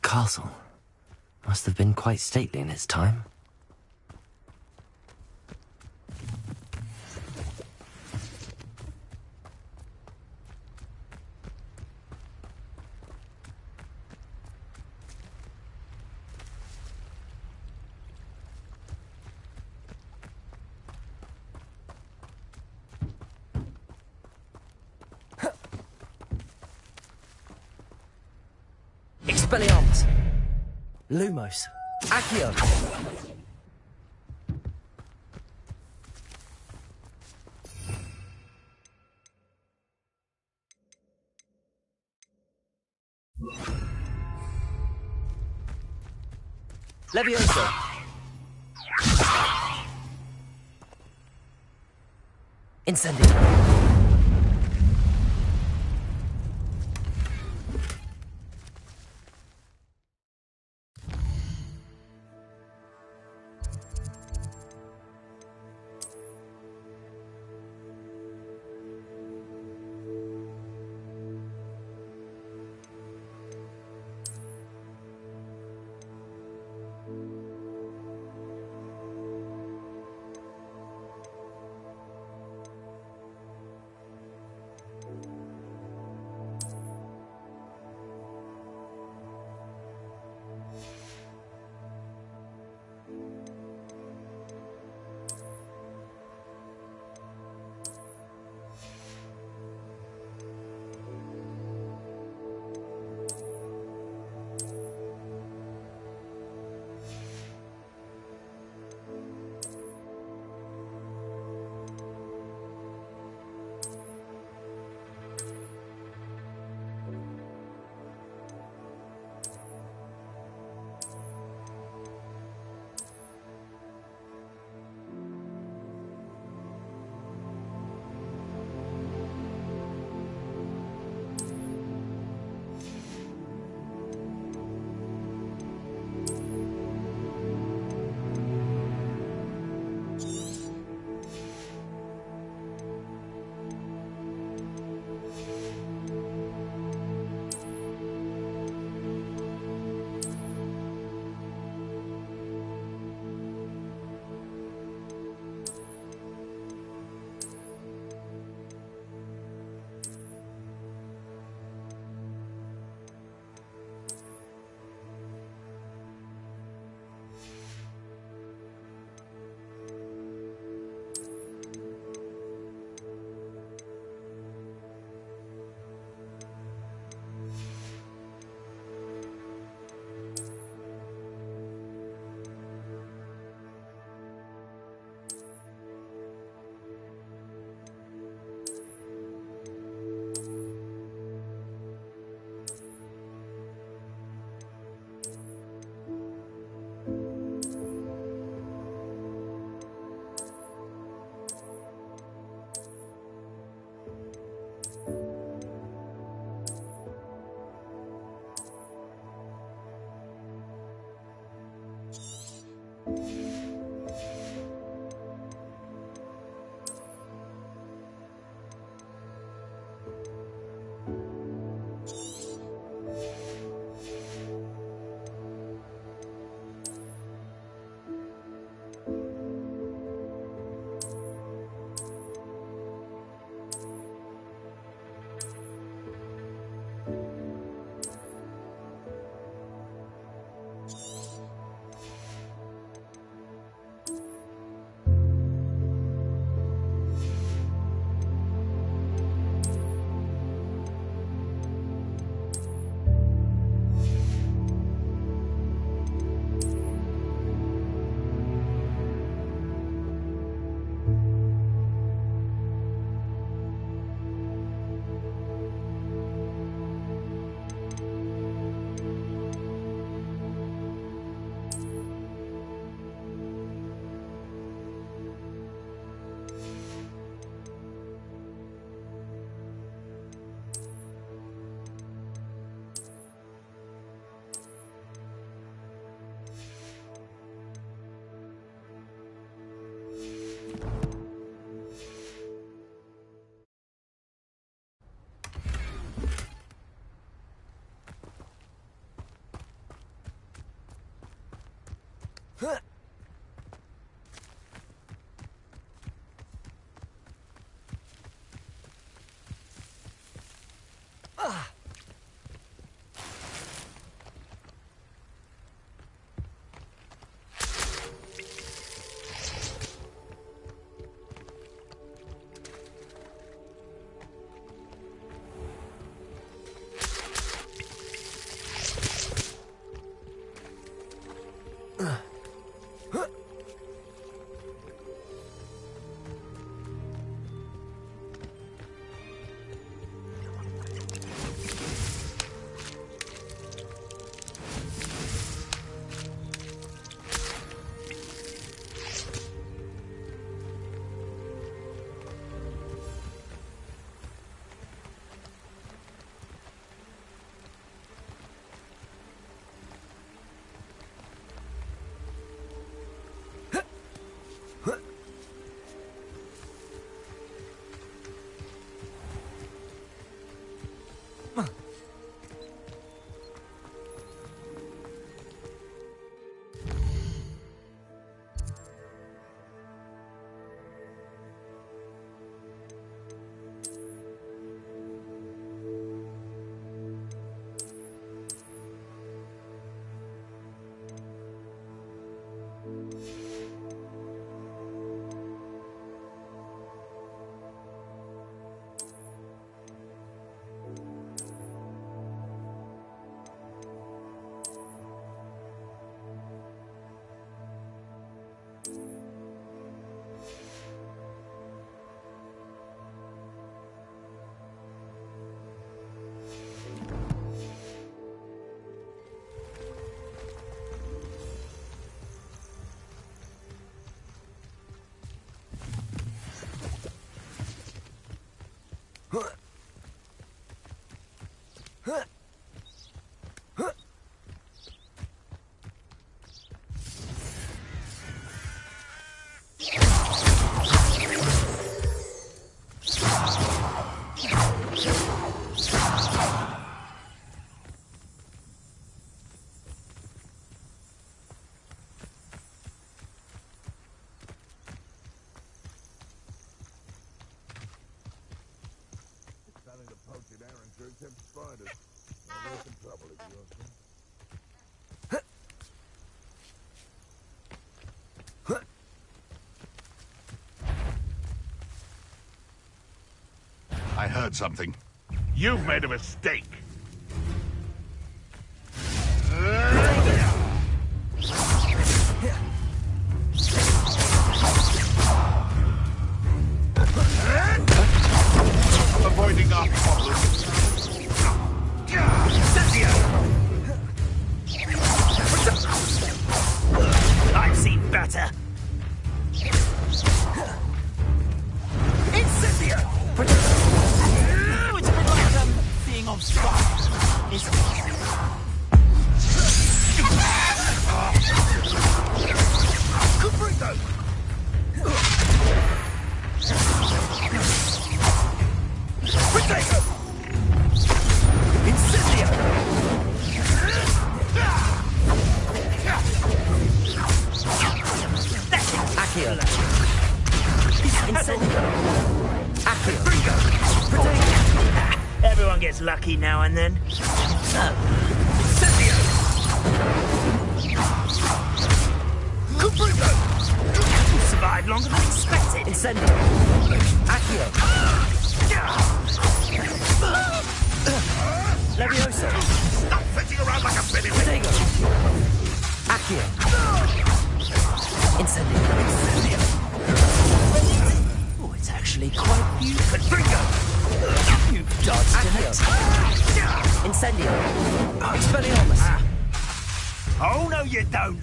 castle. Must have been quite stately in its time. Expelliarmus! Lumos! Accio! Levioso! Incendio! I heard something. You've made a mistake. Avoiding our problems. I've seen better. Incendio! It's a bit like being on fire, isn't it? Cubrito! Potato! Incendio! Accio! Incendio! Accio! Bringo! Potato! Everyone gets lucky now and then. Incendio! Cubrito! You survived longer than expected. Incendio! Accio! Levioso! Stop fetching around like a billy wig. Potato! Accio! Incendio! Incendio! Oh, it's actually quite beautiful. Bringo! You dodged it. Incendio! Expelliarmus! Oh, no, you don't!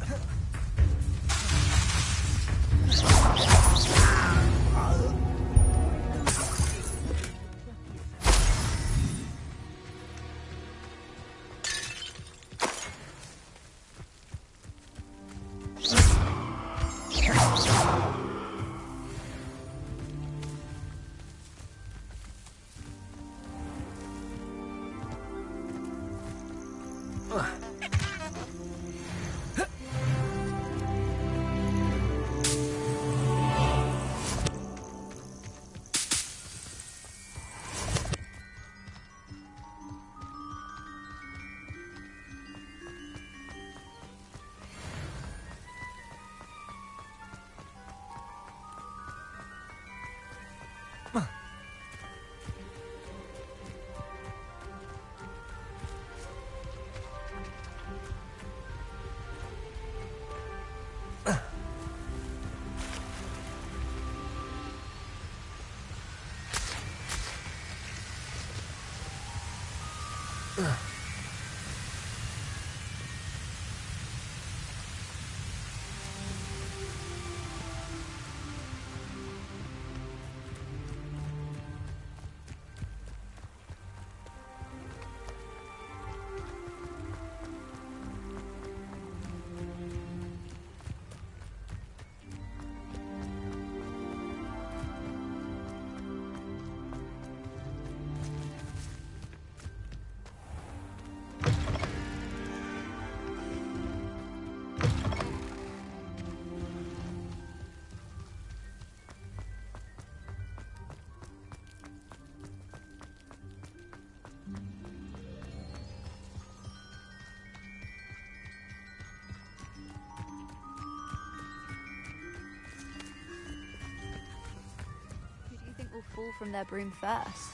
Who do you think will fall from their broom first?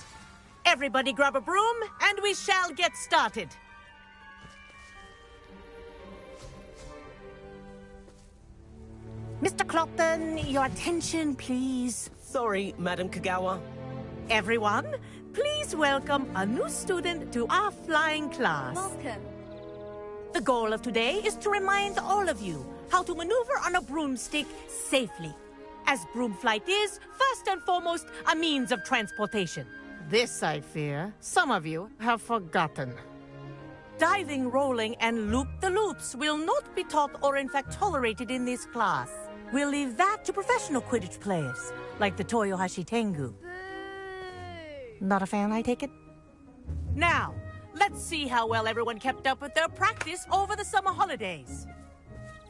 Everybody grab a broom, and we shall get started. Mr. Clopton, your attention, please. Sorry, Madam Kagawa. Everyone, please welcome a new student to our flying class. Welcome. The goal of today is to remind all of you how to maneuver on a broomstick safely, as broom flight is, first and foremost, a means of transportation. This, I fear, some of you have forgotten. Diving, rolling, and loop-the-loops will not be taught or in fact tolerated in this class. We'll leave that to professional Quidditch players, like the Toyohashi Tengu. Boo! Not a fan, I take it? Now, let's see how well everyone kept up with their practice over the summer holidays.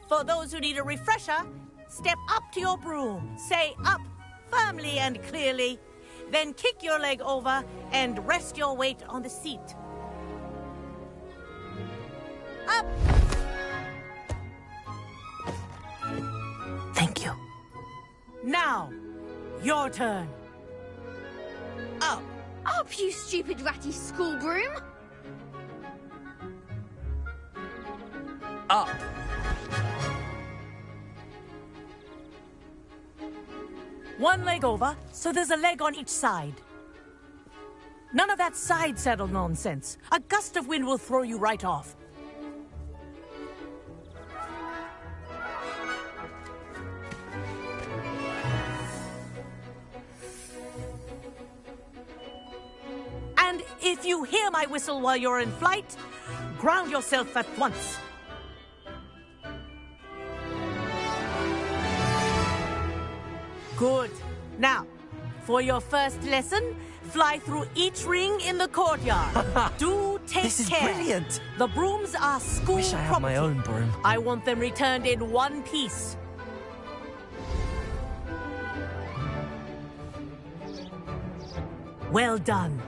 For those who need a refresher, step up to your broom, say up firmly and clearly, then kick your leg over and rest your weight on the seat. Up! Thank you. Now, your turn. Up. Up, you stupid ratty school broom! Up. One leg over, so there's a leg on each side. None of that side saddle nonsense. A gust of wind will throw you right off. And if you hear my whistle while you're in flight, ground yourself at once. Good. Now, for your first lesson, fly through each ring in the courtyard. Do take This is care. brilliant. The brooms are school Wish I had property. my own broom. I want them returned in one piece. Well done.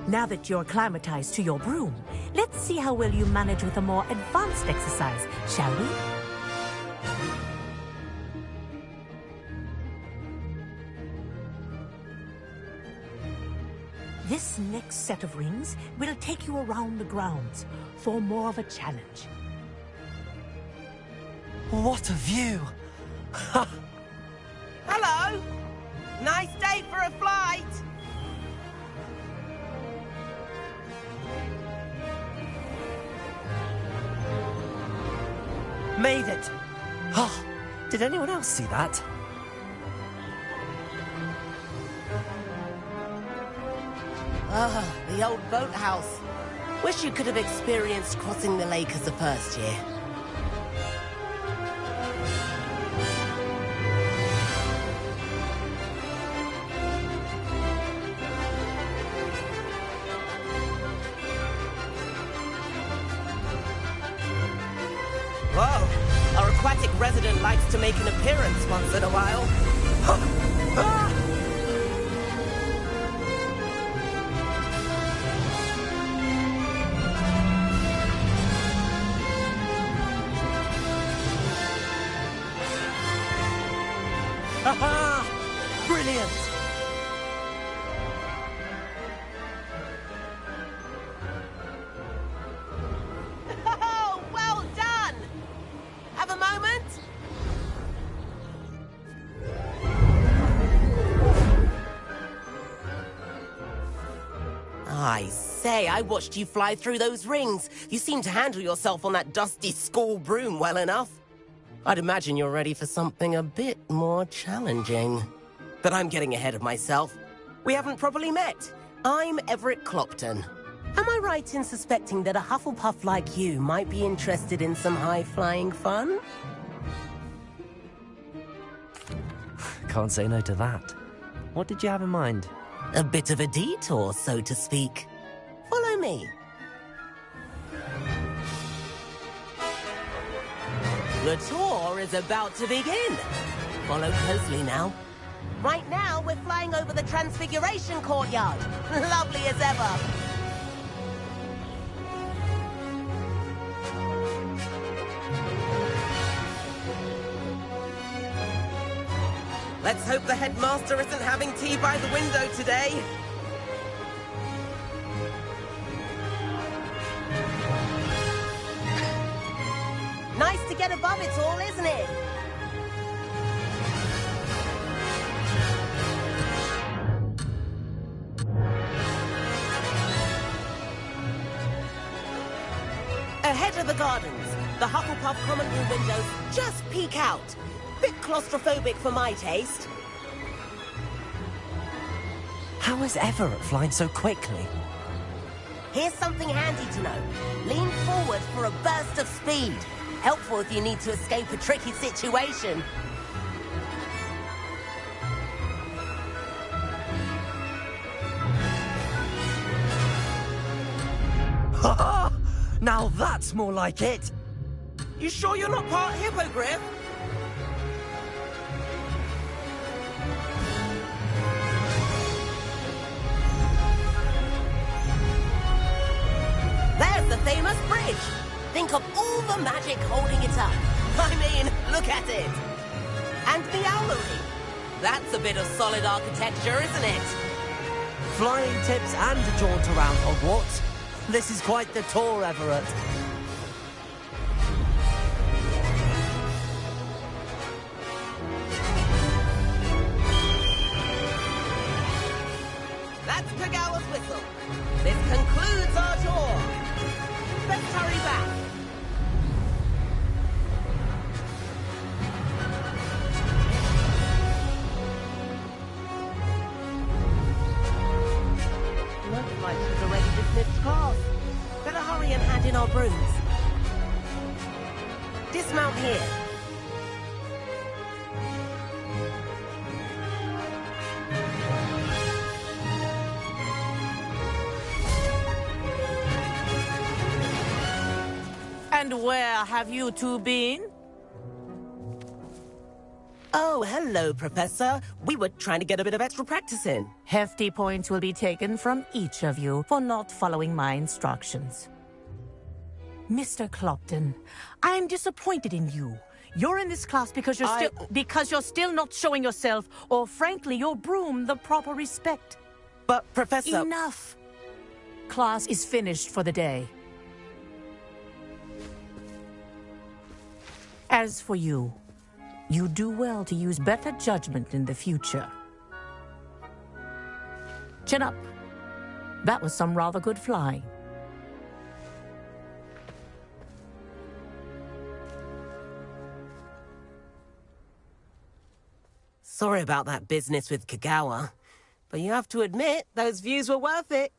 Now that you're acclimatized to your broom, let's see how well you manage with a more advanced exercise, shall we? This next set of rings will take you around the grounds for more of a challenge. What a view! Hello! Nice day for a flight! Made it! Oh, did anyone else see that? Ah, the old boathouse. Wish you could have experienced crossing the lake as a first year. Whoa! Our aquatic resident likes to make an appearance once in a while. Ha-ha! Brilliant! Oh, well done! Have a moment? I say, I watched you fly through those rings. You seem to handle yourself on that dusty school broom well enough. I'd imagine you're ready for something a bit more challenging. But I'm getting ahead of myself. We haven't properly met. I'm Everett Clopton. Am I right in suspecting that a Hufflepuff like you might be interested in some high-flying fun? Can't say no to that. What did you have in mind? A bit of a detour, so to speak. Follow me. The tour is about to begin. Follow closely now. Right now, we're flying over the Transfiguration Courtyard. Lovely as ever. Let's hope the headmaster isn't having tea by the window today. Nice to get above it all, isn't it? Ahead of the gardens, the Hufflepuff common room windows just peek out. Bit claustrophobic for my taste. How is Everett flying so quickly? Here's something handy to know. Lean forward for a burst of speed. Helpful if you need to escape a tricky situation. Now that's more like it! You sure you're not part hippogriff? There's the famous bridge. Think of all the magic holding it up. I mean, look at it. And the owlery. That's a bit of solid architecture, isn't it? Flying tips and a jaunt around Hogwarts. This is quite the tour, Everett. That's Kagawa's whistle. This concludes our tour. Let's hurry back. Looks like she's already dismissed class. Better hurry and hand in our brooms. Dismount here. And where have you two been? Oh, hello, Professor. We were trying to get a bit of extra practice in. Hefty points will be taken from each of you for not following my instructions. Mr. Clopton, I'm disappointed in you. You're in this class because you're still not showing yourself, or frankly, your broom the proper respect. But, Professor... Enough. Class is finished for the day. As for you, you do well to use better judgment in the future. Chin up. That was some rather good flying. Sorry about that business with Kagawa, but you have to admit, those views were worth it.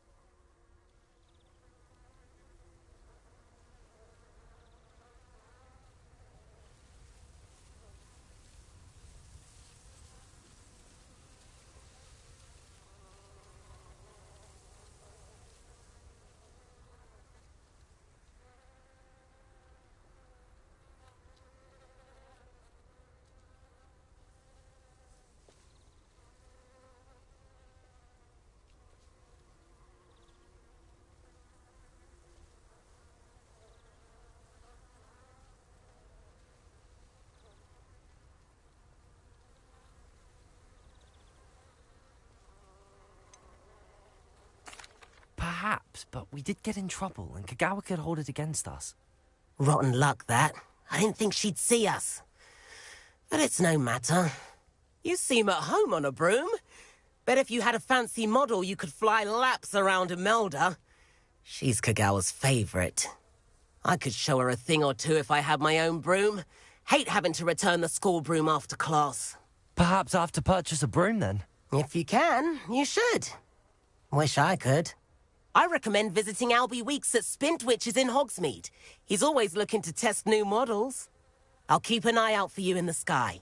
Perhaps, but we did get in trouble, and Kagawa could hold it against us. Rotten luck, that. I didn't think she'd see us. But it's no matter. You seem at home on a broom. Bet if you had a fancy model, you could fly laps around Imelda. She's Kagawa's favorite. I could show her a thing or two if I had my own broom. Hate having to return the school broom after class. Perhaps I have to purchase a broom then. If you can, you should. Wish I could. I recommend visiting Albie Weeks at Spintwitches in Hogsmeade. He's always looking to test new models. I'll keep an eye out for you in the sky.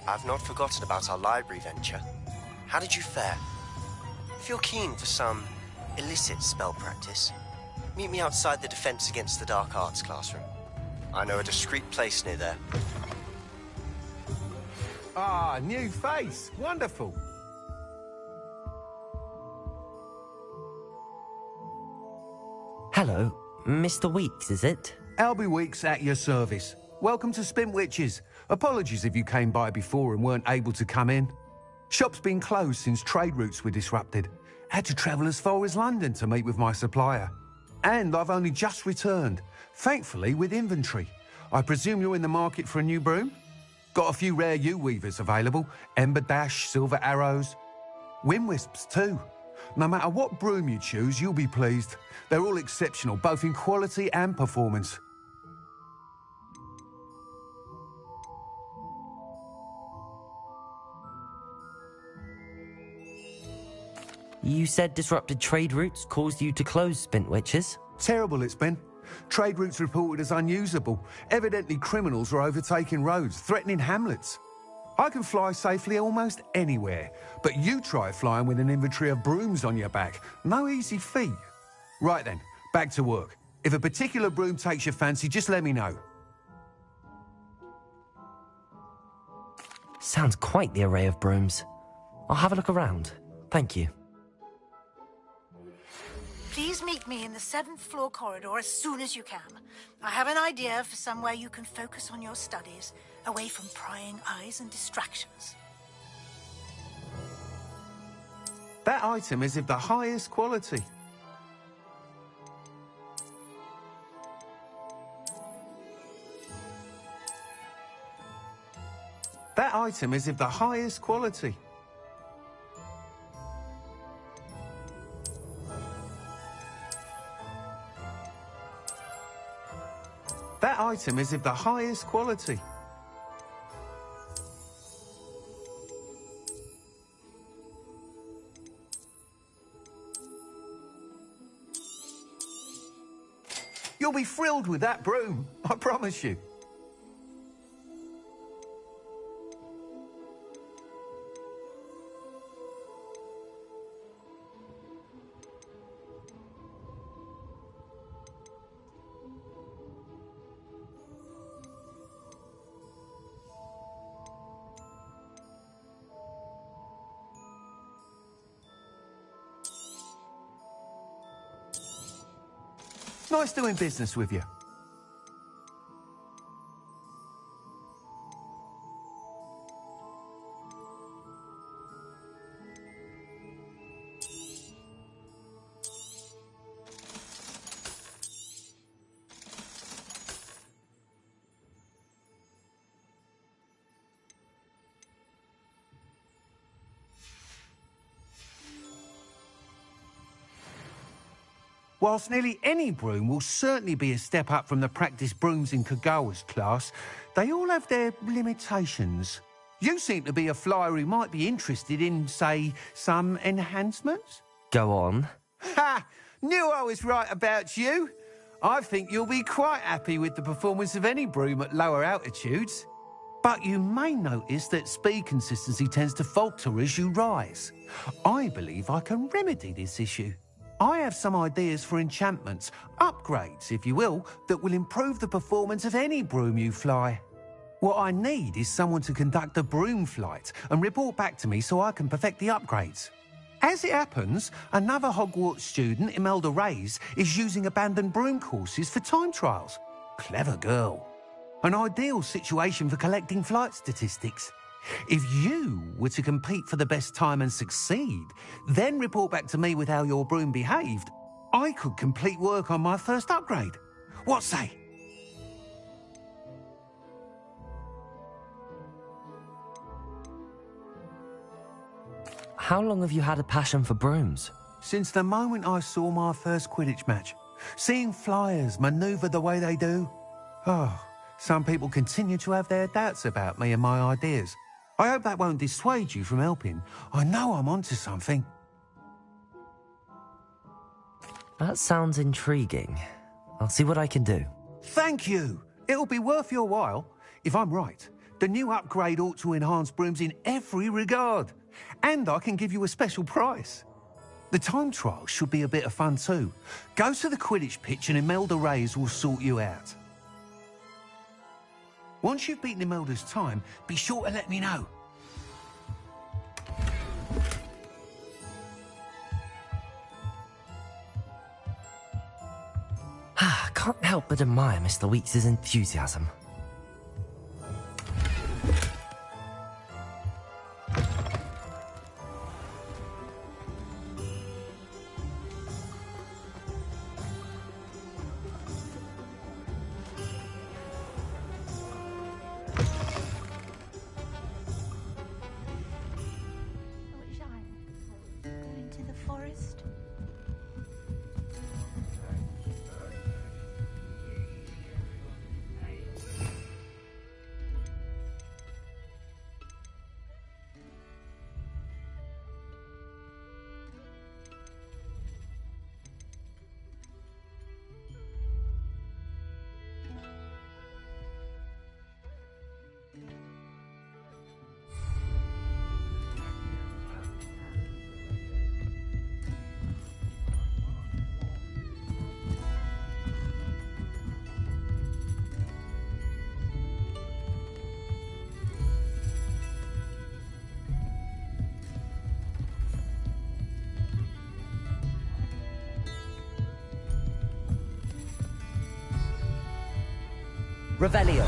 I've not forgotten about our library venture. How did you fare? If you're keen for some illicit spell practice, meet me outside the Defense Against the Dark Arts classroom. I know a discreet place near there. Ah, new face. Wonderful. Hello, Mr. Weeks, is it? Albie Weeks at your service. Welcome to Spintwitches. Apologies if you came by before and weren't able to come in. Shop's been closed since trade routes were disrupted. Had to travel as far as London to meet with my supplier. And I've only just returned, thankfully with inventory. I presume you're in the market for a new broom? Got a few rare U-weavers available. Ember Dash, Silver Arrows. Wind Wisps too. No matter what broom you choose, you'll be pleased. They're all exceptional, both in quality and performance. You said disrupted trade routes caused you to close Spintwitches? Terrible it's been. Trade routes reported as unusable. Evidently criminals are overtaking roads, threatening hamlets. I can fly safely almost anywhere, but you try flying with an inventory of brooms on your back. No easy feat. Right then, back to work. If a particular broom takes your fancy, just let me know. Sounds quite the array of brooms. I'll have a look around. Thank you. Please meet me in the 7th floor corridor as soon as you can. I have an idea for somewhere you can focus on your studies, away from prying eyes and distractions. That item is of the highest quality. That item is of the highest quality. That item is of the highest quality. You'll be thrilled with that broom, I promise you. Nice doing business with you. Whilst nearly any broom will certainly be a step up from the practice brooms in Kagawa's class, they all have their limitations. You seem to be a flyer who might be interested in, say, some enhancements? Go on. Ha! Knew I was right about you. I think you'll be quite happy with the performance of any broom at lower altitudes. But you may notice that speed consistency tends to falter as you rise. I believe I can remedy this issue. I have some ideas for enchantments, upgrades, if you will, that will improve the performance of any broom you fly. What I need is someone to conduct a broom flight and report back to me so I can perfect the upgrades. As it happens, another Hogwarts student, Imelda Reyes, is using abandoned broom courses for time trials. Clever girl. An ideal situation for collecting flight statistics. If you were to compete for the best time and succeed, then report back to me with how your broom behaved, I could complete work on my first upgrade. What say? How long have you had a passion for brooms? Since the moment I saw my first Quidditch match. Seeing flyers manoeuvre the way they do. Oh, some people continue to have their doubts about me and my ideas. I hope that won't dissuade you from helping. I know I'm onto something. That sounds intriguing. I'll see what I can do. Thank you. It'll be worth your while. If I'm right, the new upgrade ought to enhance brooms in every regard. And I can give you a special price. The time trial should be a bit of fun too. Go to the Quidditch pitch and Imelda Reyes will sort you out. Once you've beaten Imelda's time, be sure to let me know. Can't help but admire Mr. Weeks' enthusiasm. Going to the forest. Revelio.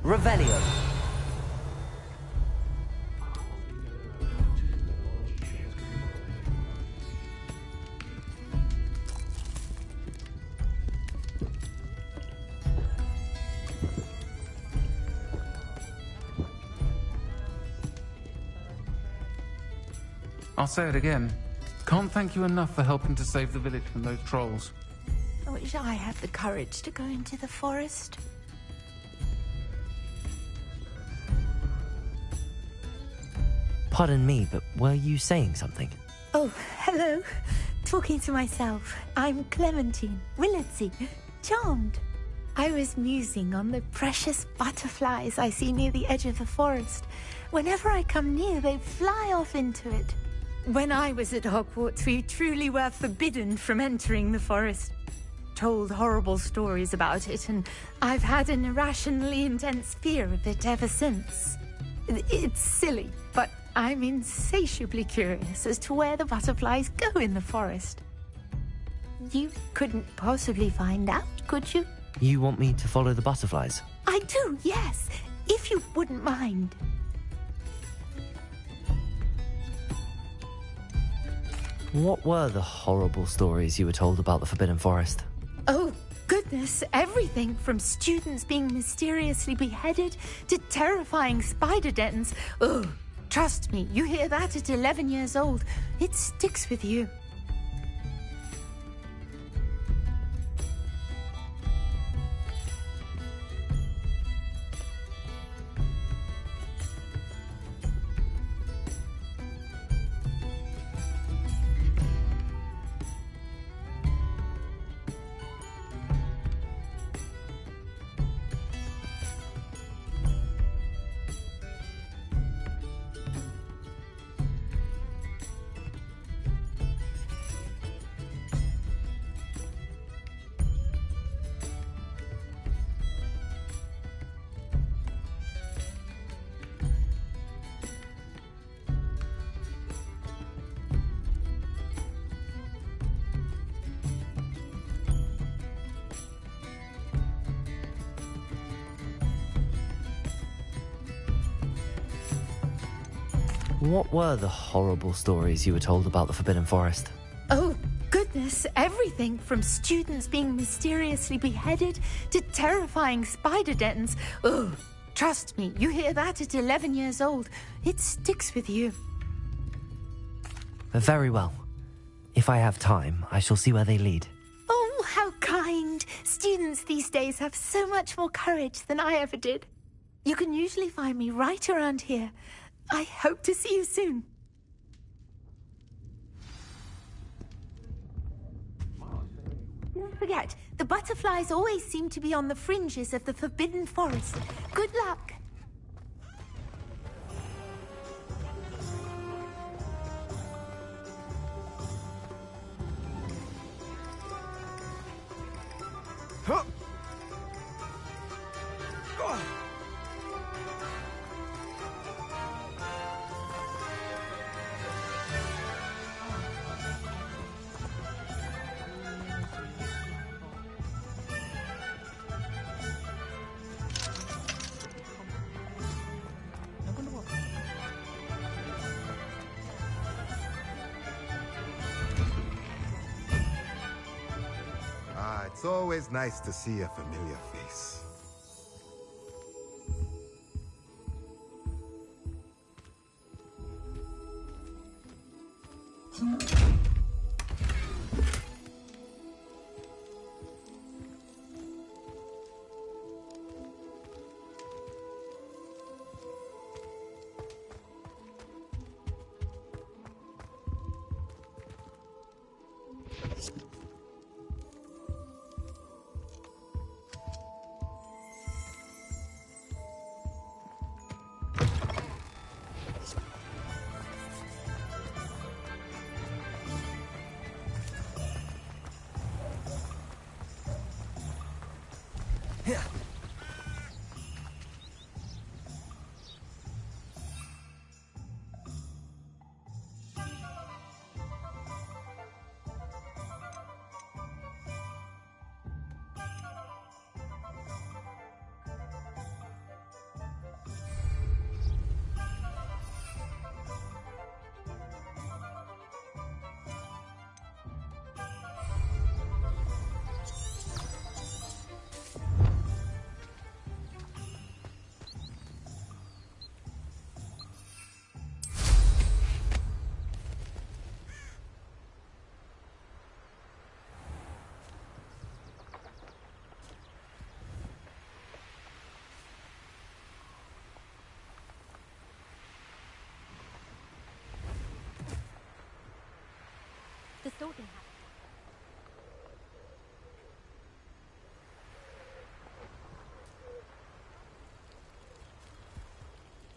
Revelio. I'll say it again. Can't thank you enough for helping to save the village from those trolls. I wish I had the courage to go into the forest. Pardon me, but were you saying something? Oh, hello. Talking to myself. I'm Clementine, Willardsey, charmed. I was musing on the precious butterflies I see near the edge of the forest. Whenever I come near, they fly off into it. When I was at Hogwarts, we truly were forbidden from entering the forest. Told horrible stories about it, and I've had an irrationally intense fear of it ever since. It's silly, but I'm insatiably curious as to where the butterflies go in the forest. You couldn't possibly find out, could you? You want me to follow the butterflies? I do, yes, if you wouldn't mind. What were the horrible stories you were told about the Forbidden Forest? Oh, goodness, everything from students being mysteriously beheaded to terrifying spider dens. Ugh, trust me, you hear that at 11 years old, it sticks with you. What were the horrible stories you were told about the Forbidden Forest? Oh, goodness, everything from students being mysteriously beheaded to terrifying spider dens. Ugh, trust me, you hear that at 11 years old, it sticks with you. Very well. If I have time, I shall see where they lead. Oh, how kind. Students these days have so much more courage than I ever did. You can usually find me right around here. I hope to see you soon. Don't forget, the butterflies always seem to be on the fringes of the Forbidden Forest. Good luck. Huh. It's always nice to see a familiar face. thought they had.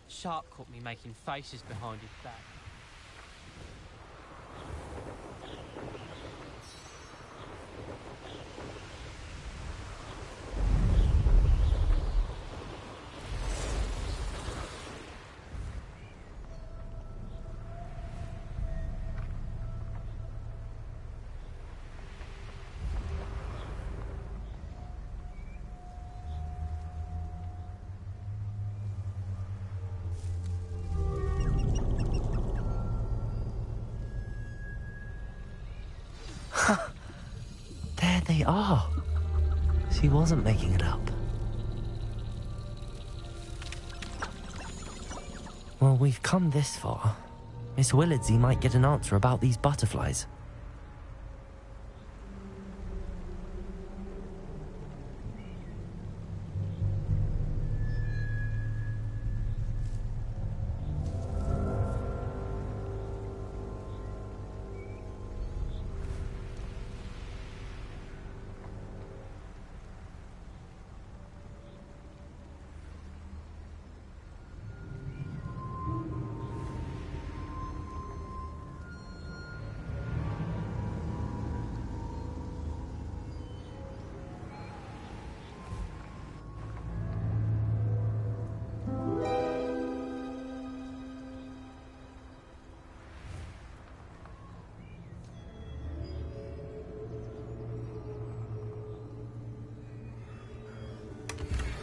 Shark caught me making faces behind his back. There they are. She wasn't making it up. Well, we've come this far. Miss Willardsey might get an answer about these butterflies.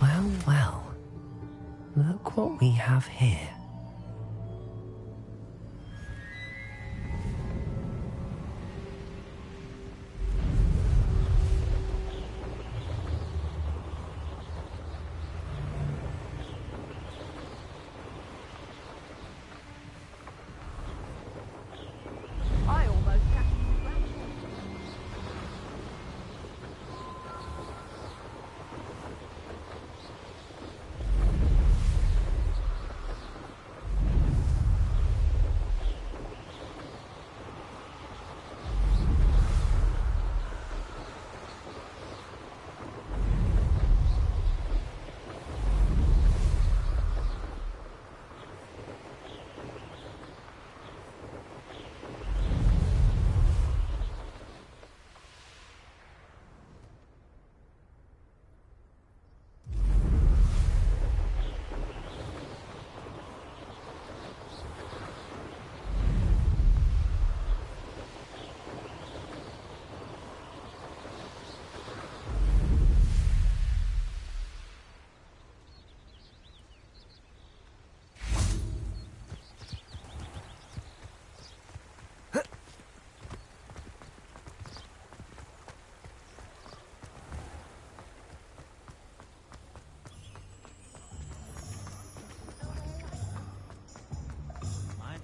Well, well. Look what we have here. I almost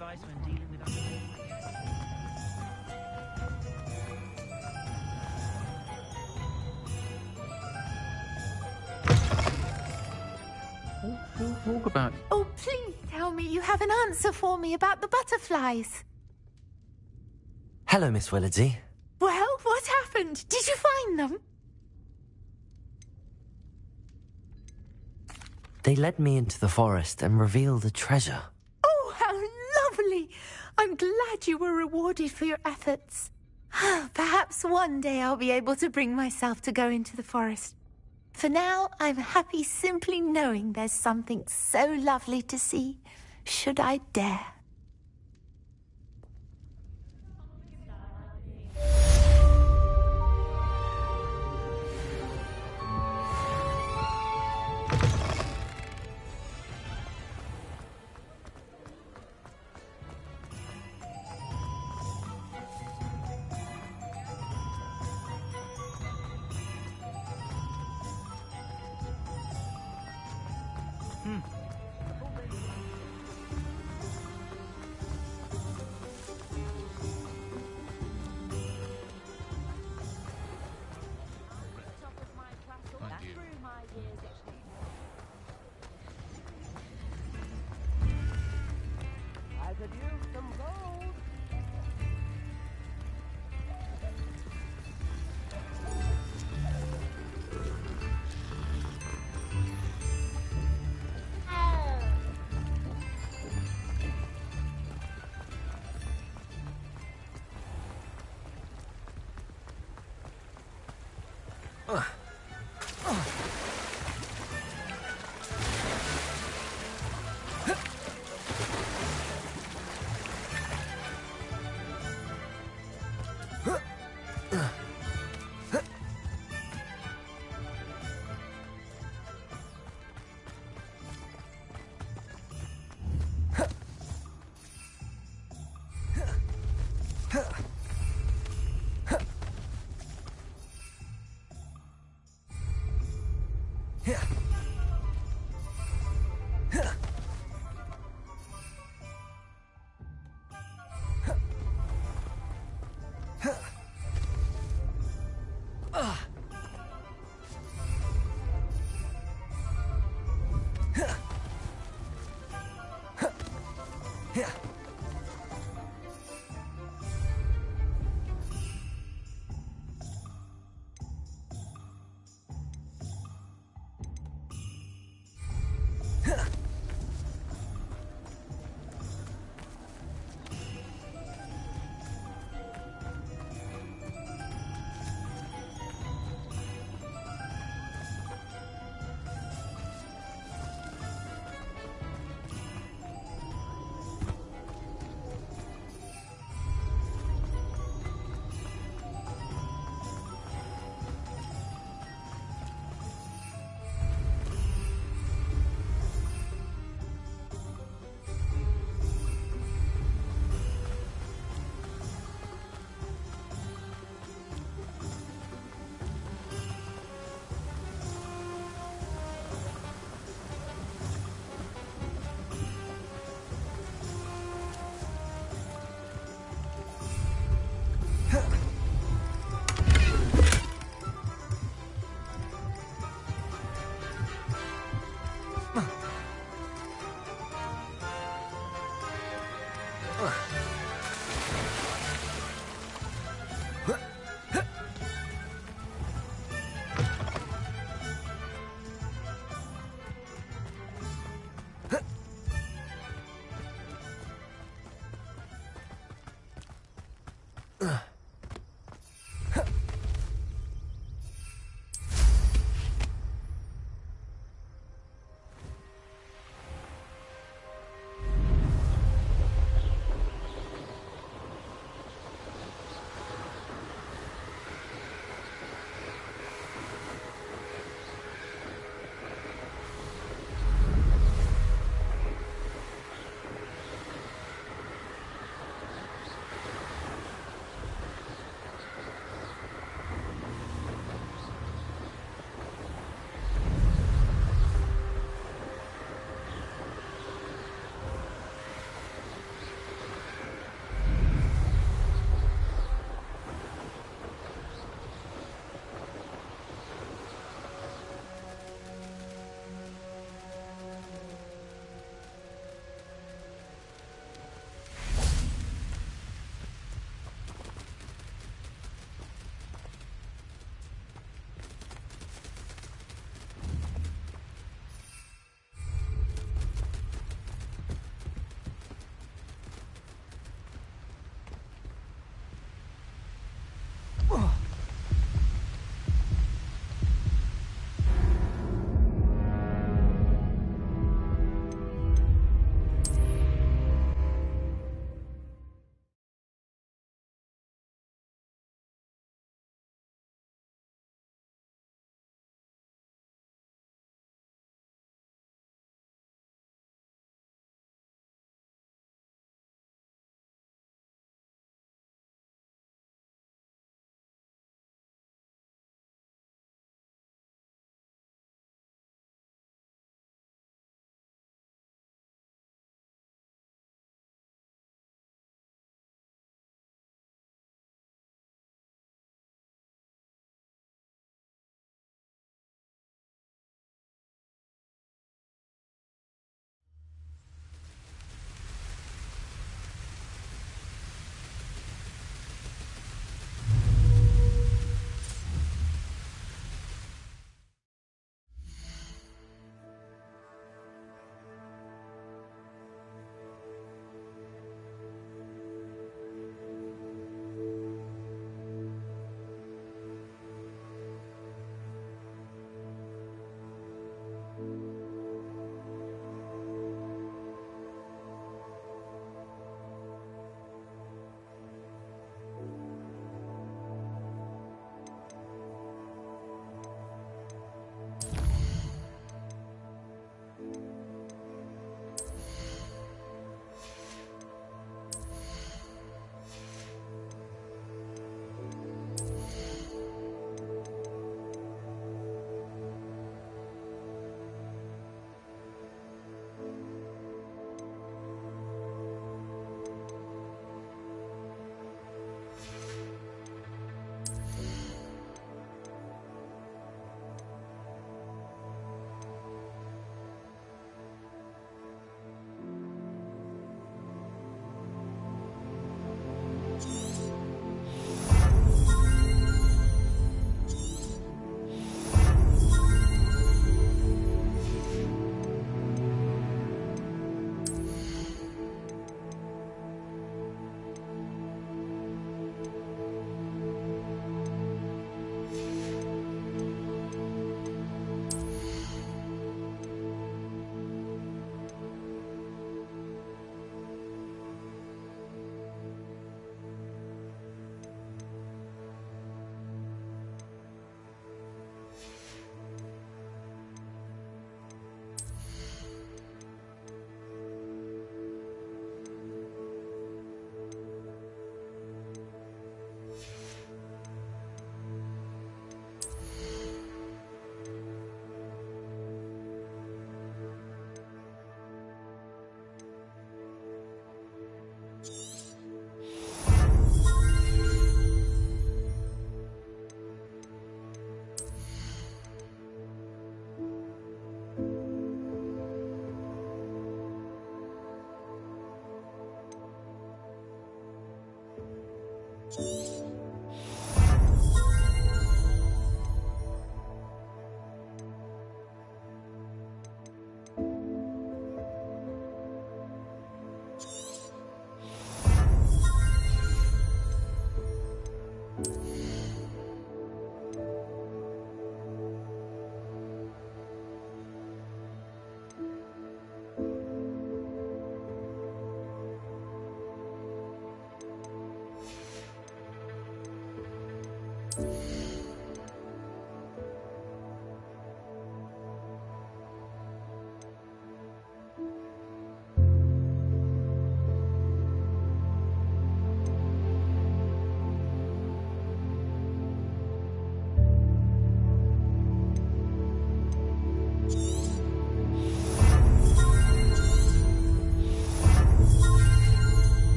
advice when dealing with other Walk about. Oh, please tell me you have an answer for me about the butterflies. Hello, Miss Willardsey. Well, what happened? Did you find them? They led me into the forest and revealed a treasure. Oh, how lovely! I'm glad you were rewarded for your efforts. Perhaps one day I'll be able to bring myself to go into the forest. For now, I'm happy simply knowing there's something so lovely to see, should I dare.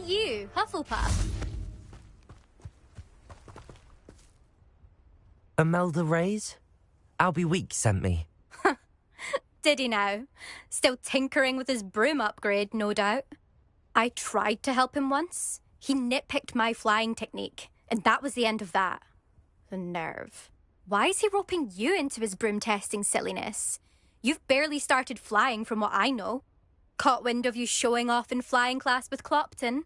you, Hufflepuff? Imelda Reyes? Albie Weeks sent me. Did he now? Still tinkering with his broom upgrade, no doubt. I tried to help him once. He nitpicked my flying technique, and that was the end of that. The nerve. Why is he roping you into his broom testing silliness? You've barely started flying from what I know. Caught wind of you showing off in flying class with Clopton.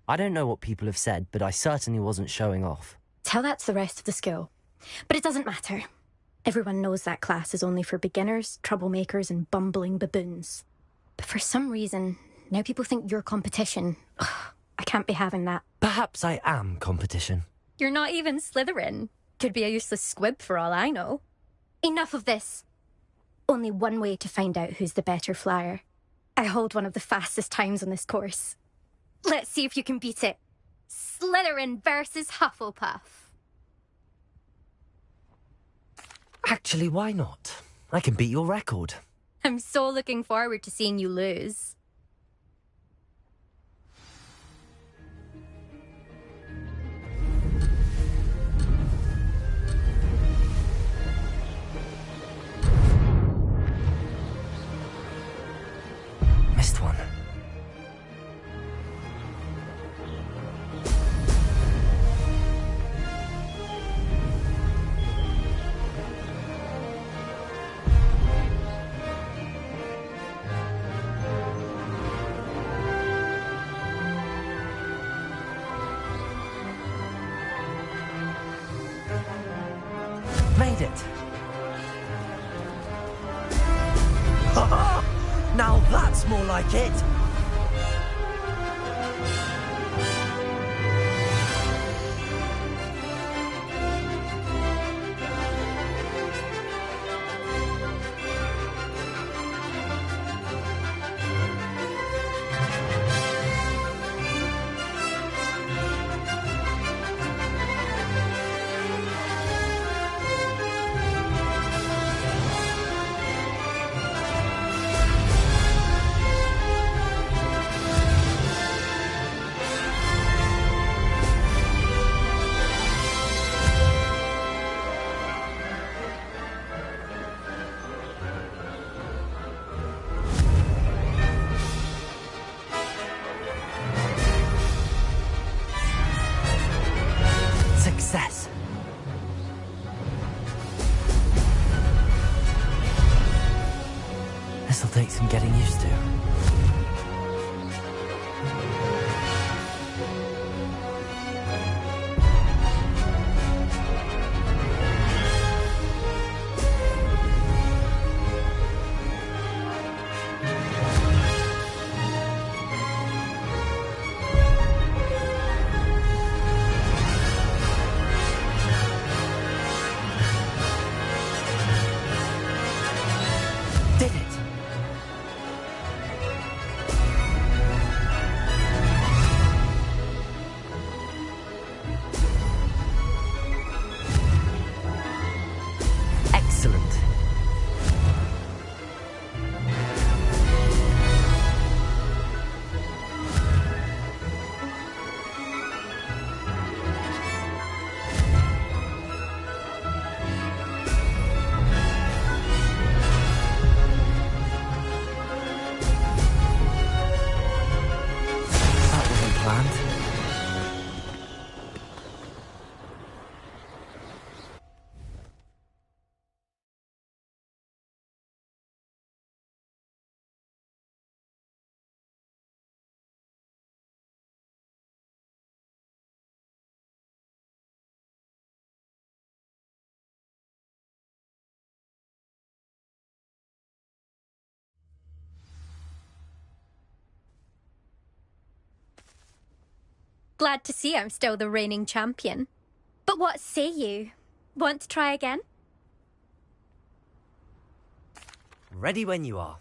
I don't know what people have said, but I certainly wasn't showing off. Tell that to the rest of the school. But it doesn't matter. Everyone knows that class is only for beginners, troublemakers, and bumbling baboons. But for some reason, now people think you're competition. Ugh, I can't be having that. Perhaps I am competition. You're not even Slytherin. Could be a useless squib for all I know. Enough of this. Only one way to find out who's the better flyer. I hold one of the fastest times on this course. Let's see if you can beat it. Slytherin versus Hufflepuff. Actually, why not? I can beat your record. I'm so looking forward to seeing you lose. Missed one. Made it! Now that's more like it! Success. This'll take some getting used to. Did it! Excellent. That wasn't planned. Glad to see I'm still the reigning champion. But what say you? Want to try again? Ready when you are.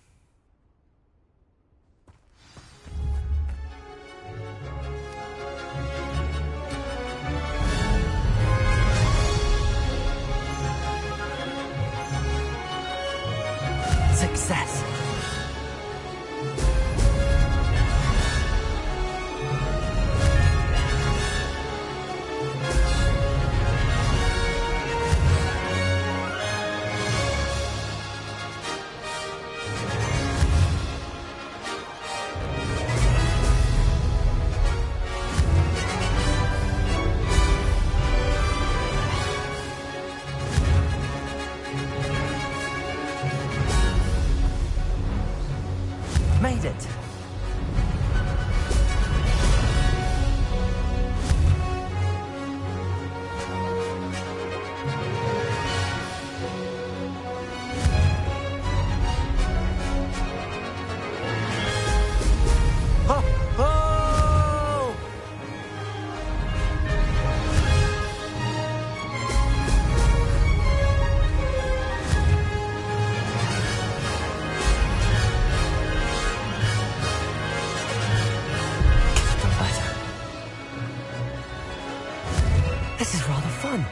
Success. made it. This is rather fun.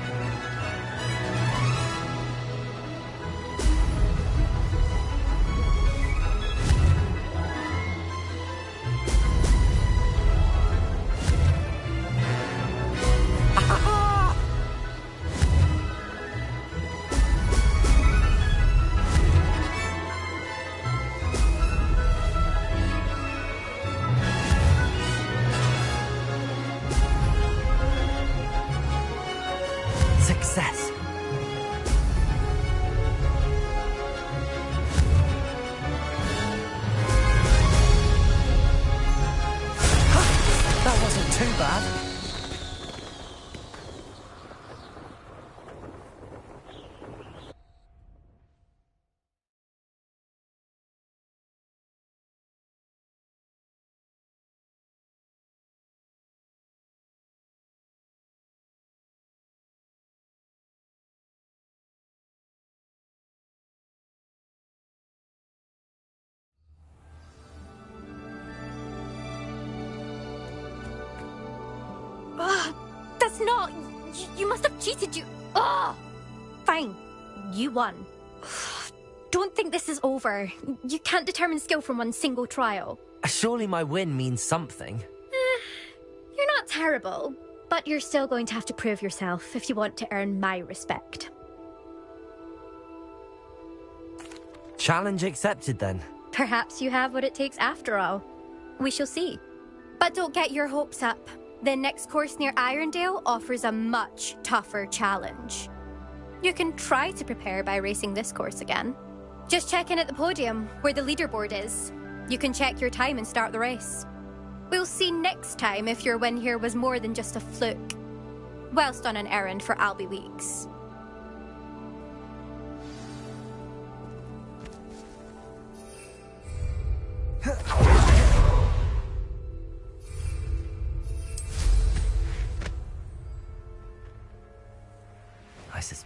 Success. That wasn't too bad. That's not... You must have cheated, you... Ugh! Fine. You won. Don't think this is over. You can't determine skill from one single trial. Surely my win means something. You're not terrible, but you're still going to have to prove yourself if you want to earn my respect. Challenge accepted, then. Perhaps you have what it takes after all. We shall see. But don't get your hopes up. The next course near Irondale offers a much tougher challenge. You can try to prepare by racing this course again. Just check in at the podium, where the leaderboard is. You can check your time and start the race. We'll see next time if your win here was more than just a fluke. Whilst on an errand for Albie Weeks. ISIS.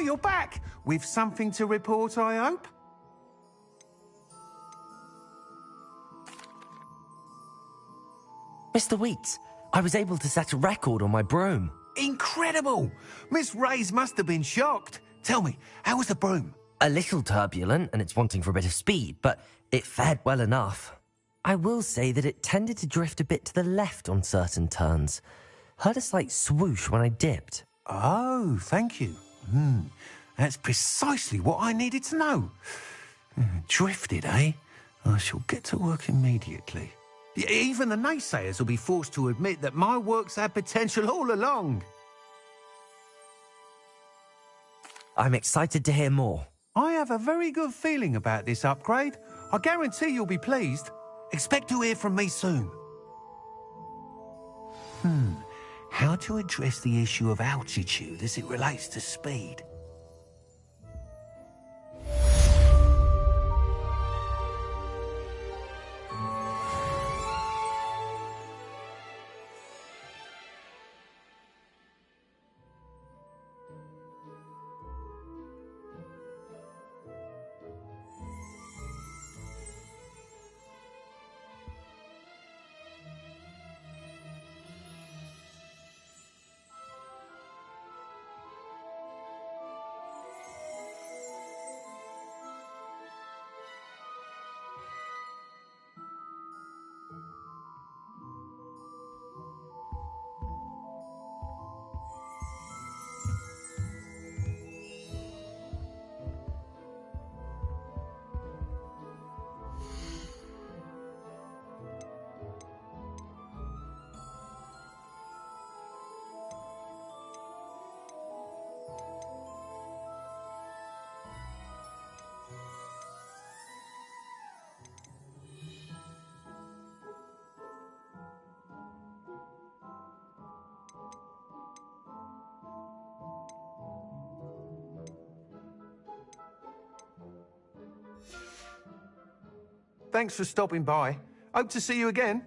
you're back. With something to report, I hope? Mr. Weeks, I was able to set a record on my broom. Incredible! Miss Reyes must have been shocked. Tell me, how was the broom? A little turbulent, and it's wanting for a bit of speed, but it fared well enough. I will say that it tended to drift a bit to the left on certain turns. Heard a slight swoosh when I dipped. Oh, thank you. That's precisely what I needed to know. Drifted, eh? I shall get to work immediately. Even the naysayers will be forced to admit that my work's had potential all along. I'm excited to hear more. I have a very good feeling about this upgrade. I guarantee you'll be pleased. Expect to hear from me soon. How to address the issue of altitude as it relates to speed? Thanks for stopping by. Hope to see you again.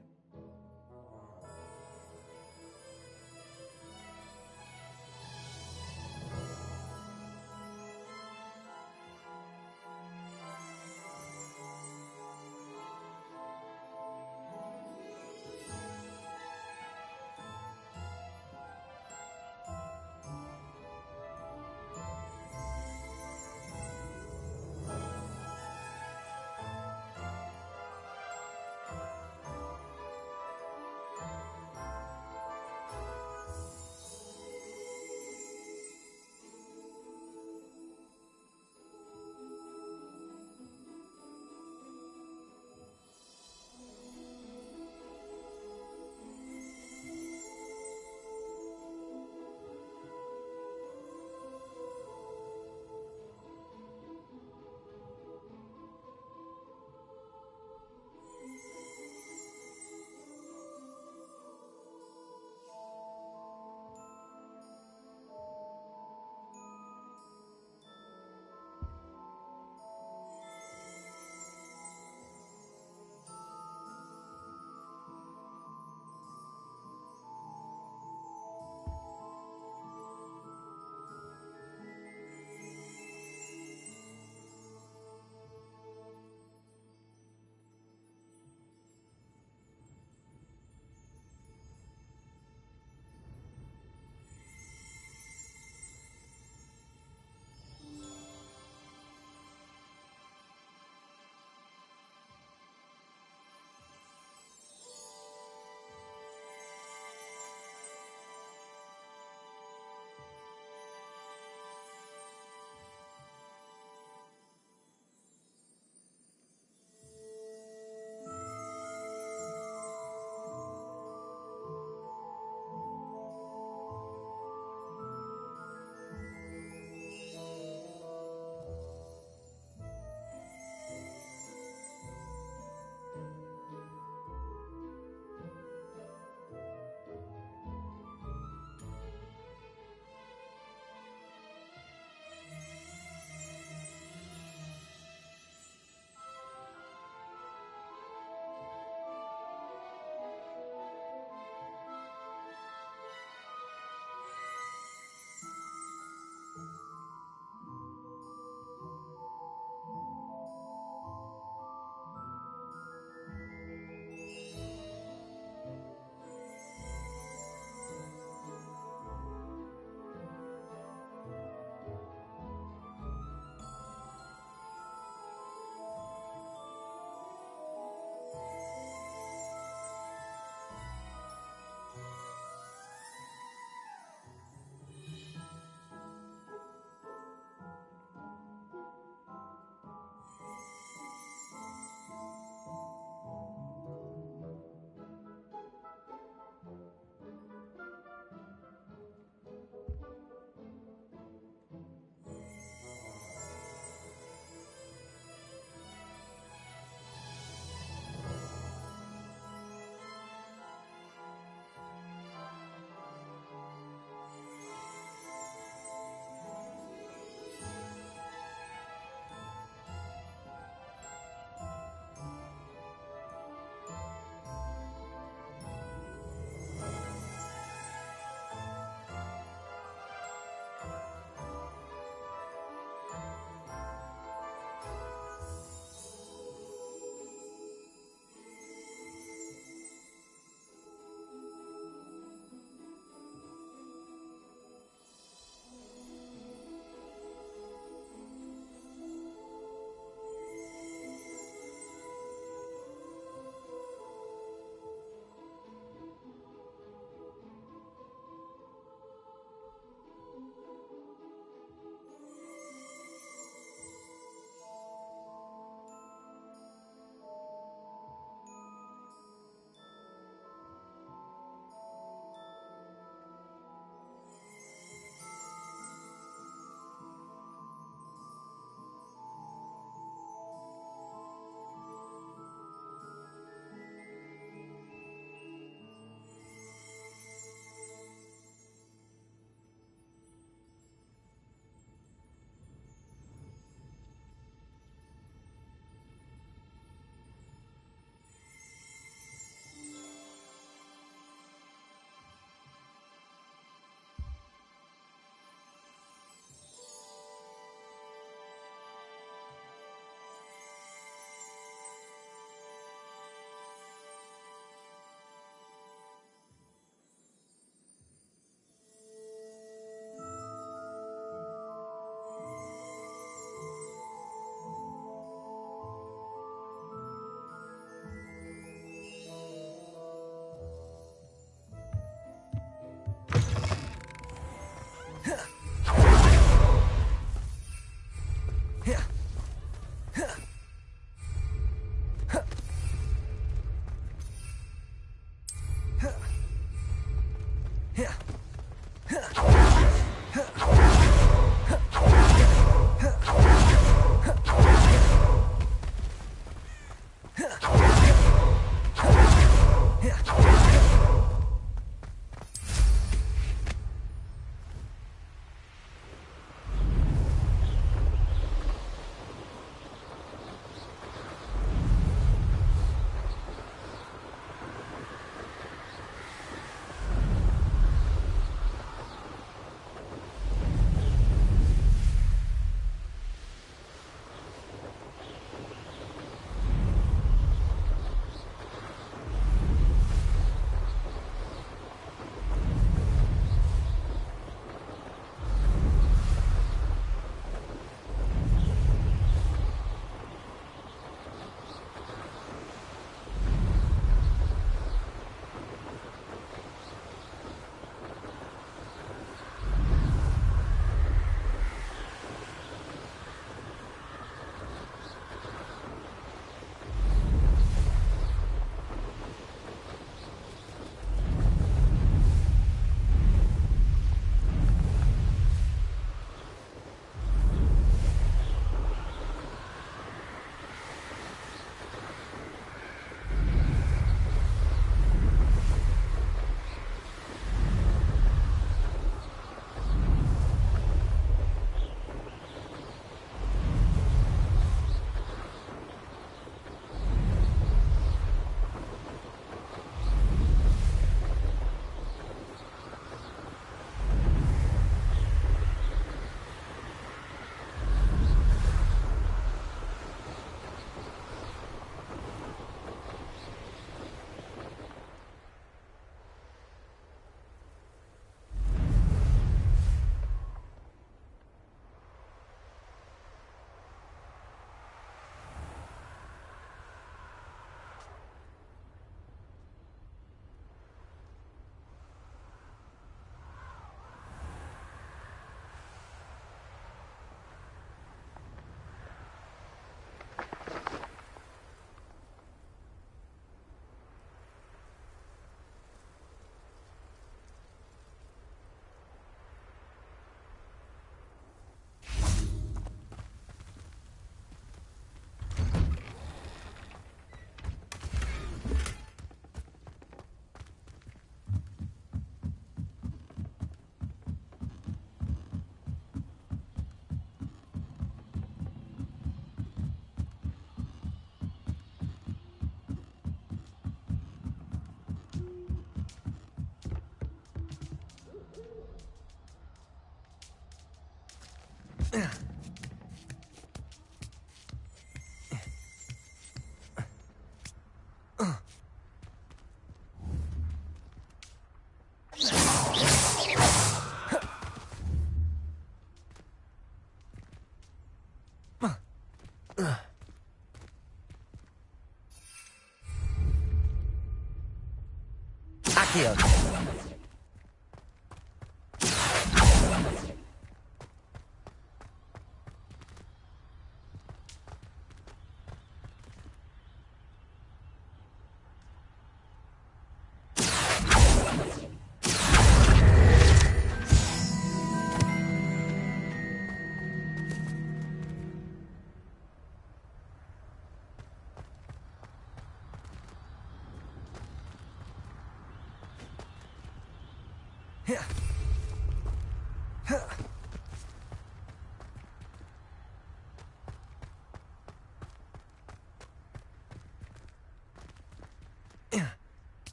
Accio.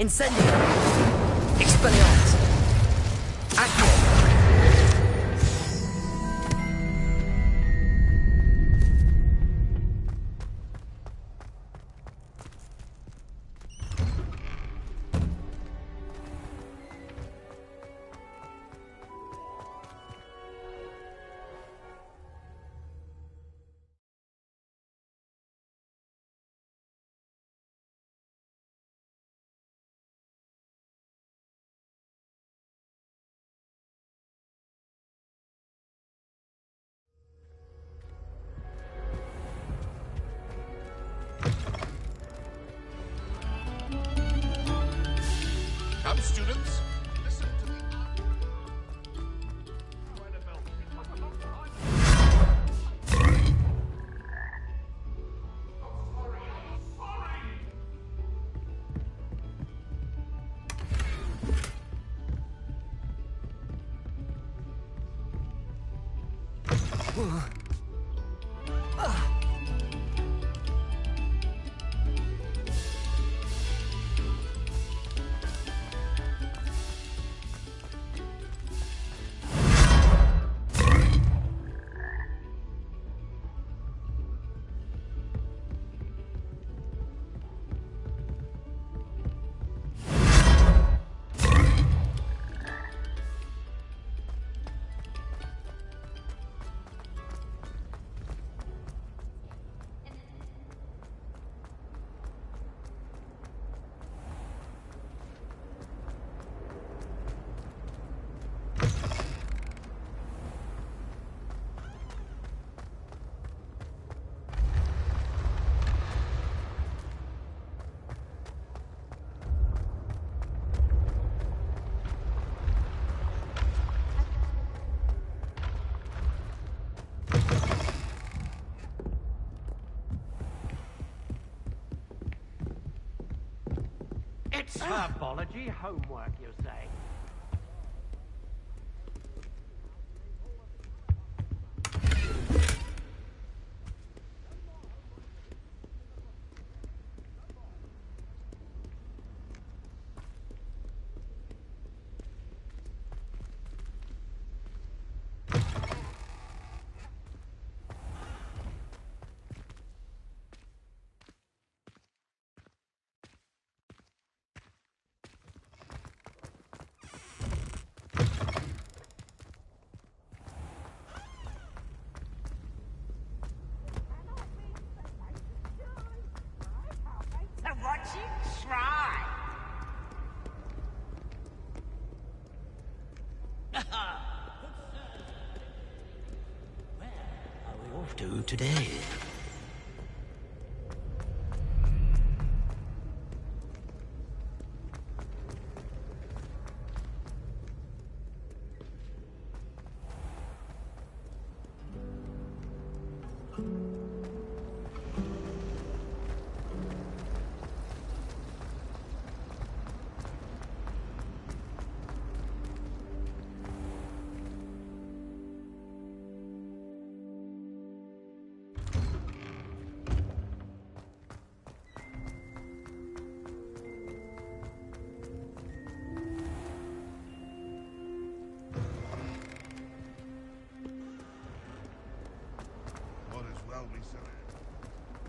Incendio! Expelliarmus! Accio! Come, students. Listen to me. Herbology homework, you say? What you try? Where are we off to today?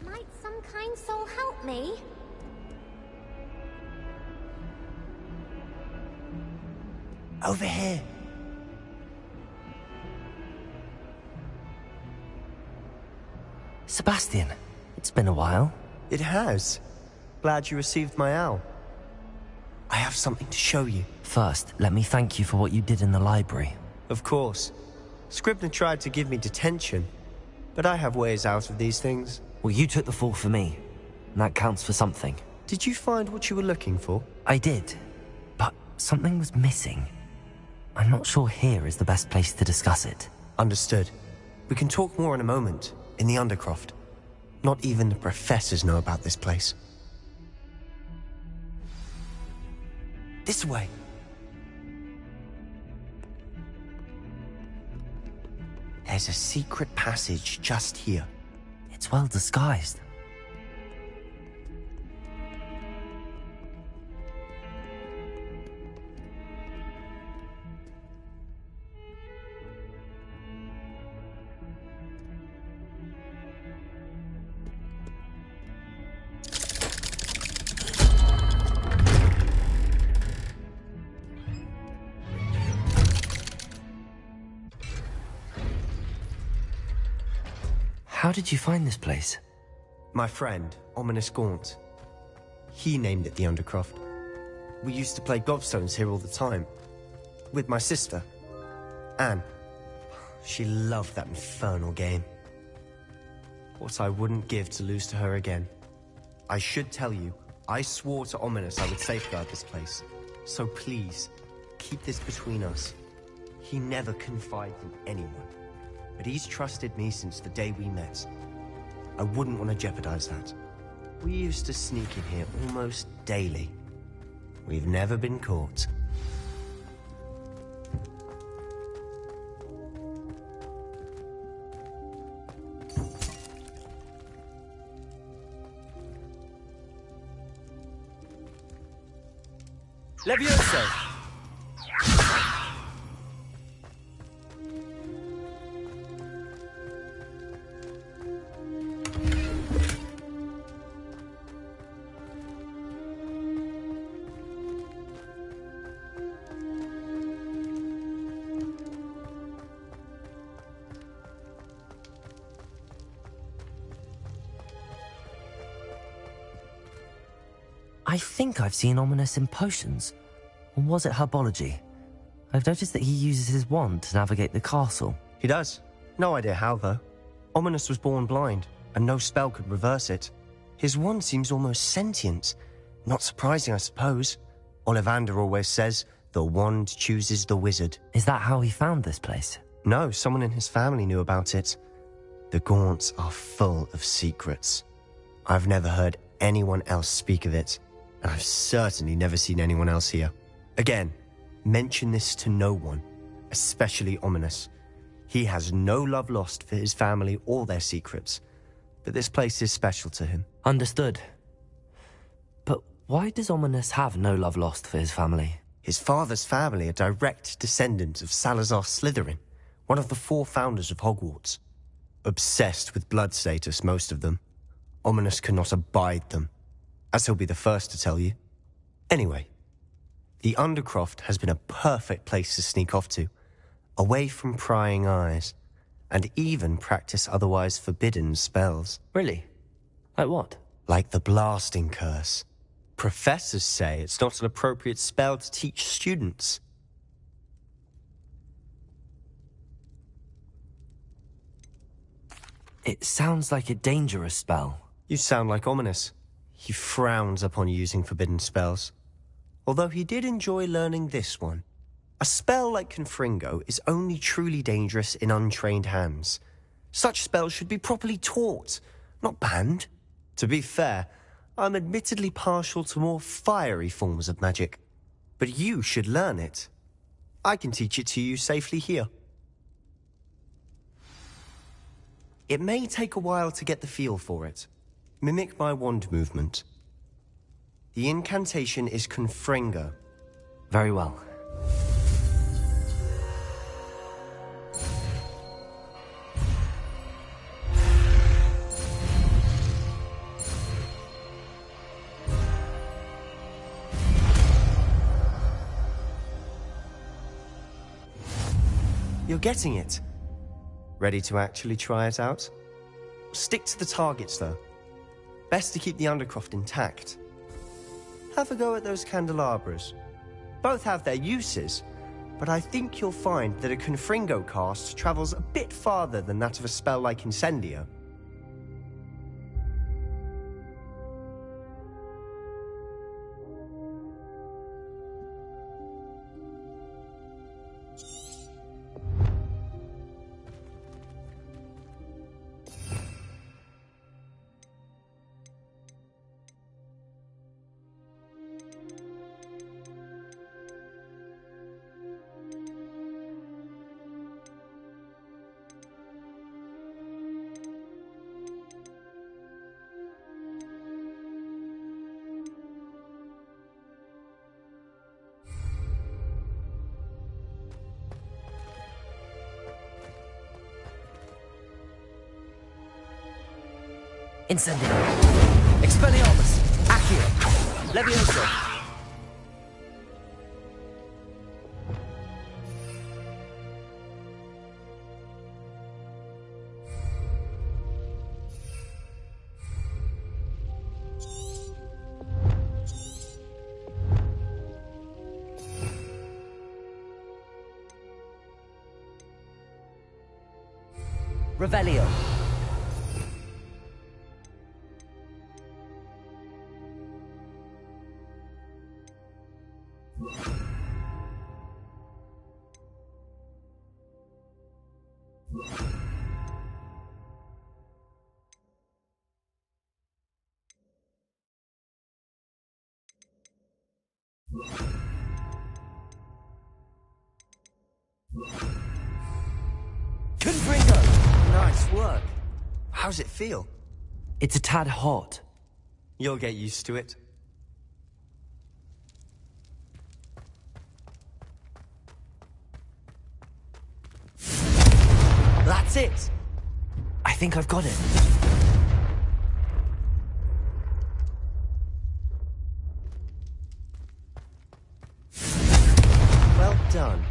Might some kind soul help me? Over here. Sebastian, it's been a while. It has. Glad you received my owl. I have something to show you. First, let me thank you for what you did in the library. Of course. Scribner tried to give me detention, but I have ways out of these things. Well, you took the fall for me, and that counts for something. Did you find what you were looking for? I did, but something was missing. I'm not sure here is the best place to discuss it. Understood. We can talk more in a moment, in the Undercroft. Not even the professors know about this place. This way. There's a secret passage just here. It's well disguised. How did you find this place? My friend, Ominous Gaunt. He named it the Undercroft. We used to play gobstones here all the time. With my sister, Anne. She loved that infernal game. What I wouldn't give to lose to her again. I should tell you, I swore to Ominous I would safeguard this place. So please, keep this between us. He never confided in anyone. But he's trusted me since the day we met. I wouldn't want to jeopardize that. We used to sneak in here almost daily. We've never been caught. Levioso! I think I've seen Ominous in potions. Or was it herbology? I've noticed that he uses his wand to navigate the castle. He does. No idea how, though. Ominous was born blind, and no spell could reverse it. His wand seems almost sentient. Not surprising, I suppose. Ollivander always says, the wand chooses the wizard. Is that how he found this place? No, someone in his family knew about it. The Gaunts are full of secrets. I've never heard anyone else speak of it. And I've certainly never seen anyone else here. Again, mention this to no one, especially Ominous. He has no love lost for his family or their secrets, but this place is special to him. Understood. But why does Ominous have no love lost for his family? His father's family are direct descendants of Salazar Slytherin, one of the 4 founders of Hogwarts. Obsessed with blood status, most of them. Ominous cannot abide them, as he'll be the first to tell you. Anyway, the Undercroft has been a perfect place to sneak off to, away from prying eyes, and even practice otherwise forbidden spells. Really? Like what? Like the blasting curse. Professors say it's not an appropriate spell to teach students. It sounds like a dangerous spell. You sound like Ominous. He frowns upon using forbidden spells. Although he did enjoy learning this one. A spell like Confringo is only truly dangerous in untrained hands. Such spells should be properly taught, not banned. To be fair, I'm admittedly partial to more fiery forms of magic. But you should learn it. I can teach it to you safely here. It may take a while to get the feel for it. Mimic my wand movement. The incantation is Confringo. Very well. You're getting it. Ready to actually try it out? Stick to the targets, though. Best to keep the Undercroft intact. Have a go at those candelabras. Both have their uses, but I think you'll find that a Confringo cast travels a bit farther than that of a spell like Incendio. Incendio. Expelliarmus. Accio. Levioso. Revelio. Confringo! Nice work. How's it feel? It's a tad hot. You'll get used to it. That's it! I think I've got it. Well done.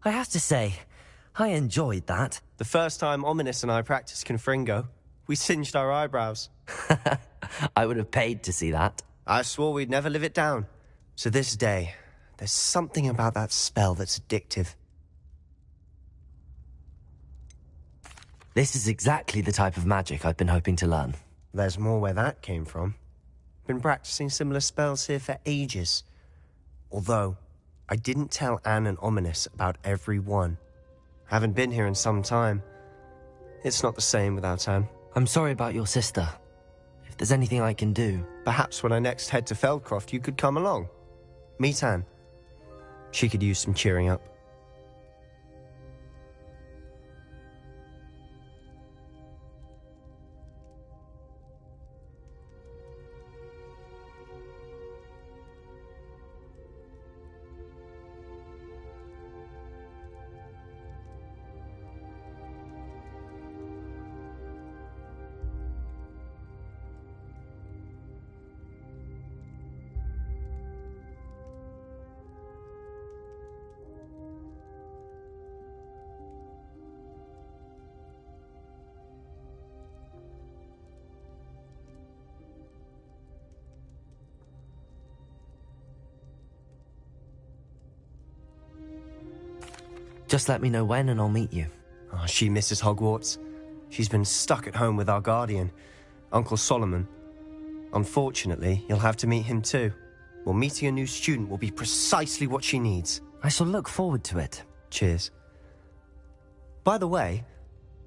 I have to say, I enjoyed that. The first time Ominous and I practiced Confringo, we singed our eyebrows. I would have paid to see that. I swore we'd never live it down. To this day, there's something about that spell that's addictive. This is exactly the type of magic I've been hoping to learn. There's more where that came from. Been practicing similar spells here for ages. Although, I didn't tell Anne and Ominous about every one. Haven't been here in some time. It's not the same without Anne. I'm sorry about your sister. If there's anything I can do... Perhaps when I next head to Feldcroft, you could come along. Meet Anne. She could use some cheering up. Just let me know when and I'll meet you. Oh, she misses Hogwarts. She's been stuck at home with our guardian, Uncle Solomon. Unfortunately, you'll have to meet him too. Well, meeting a new student will be precisely what she needs. I shall look forward to it. Cheers. By the way,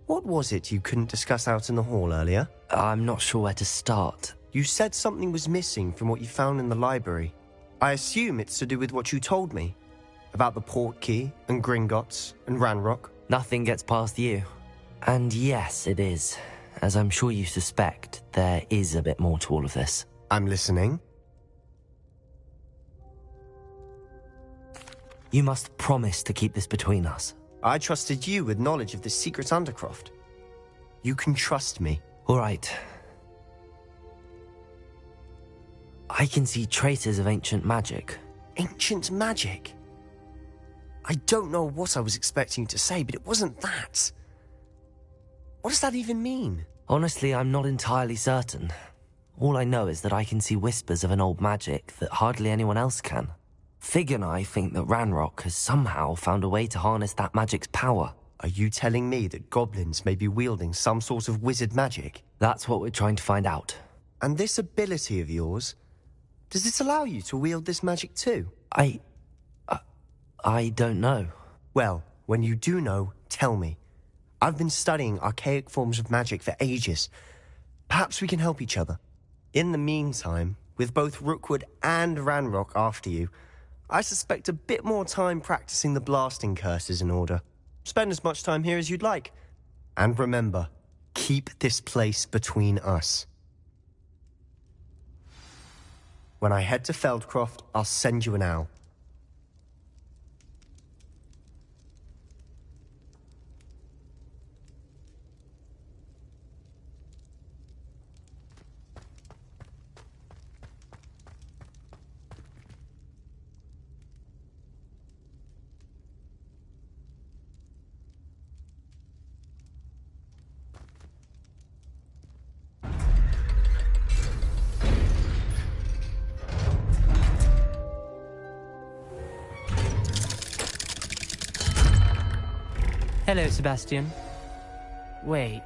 what was it you couldn't discuss out in the hall earlier? I'm not sure where to start. You said something was missing from what you found in the library. I assume it's to do with what you told me. About the Portkey, and Gringotts, and Ranrock. Nothing gets past you. And yes, it is. As I'm sure you suspect, there is a bit more to all of this. I'm listening. You must promise to keep this between us. I trusted you with knowledge of the secret Undercroft. You can trust me. All right. I can see traces of ancient magic. Ancient magic? I don't know what I was expecting you to say, but it wasn't that. What does that even mean? Honestly, I'm not entirely certain. All I know is that I can see whispers of an old magic that hardly anyone else can. Fig and I think that Ranrock has somehow found a way to harness that magic's power. Are you telling me that goblins may be wielding some sort of wizard magic? That's what we're trying to find out. And this ability of yours, does it allow you to wield this magic too? I don't know. Well, when you do know, tell me. I've been studying archaic forms of magic for ages. Perhaps we can help each other. In the meantime, with both Rookwood and Ranrock after you, I suspect a bit more time practicing the blasting curse is in order. Spend as much time here as you'd like. And remember, keep this place between us. When I head to Feldcroft, I'll send you an owl. Hello, Sebastian. Wait.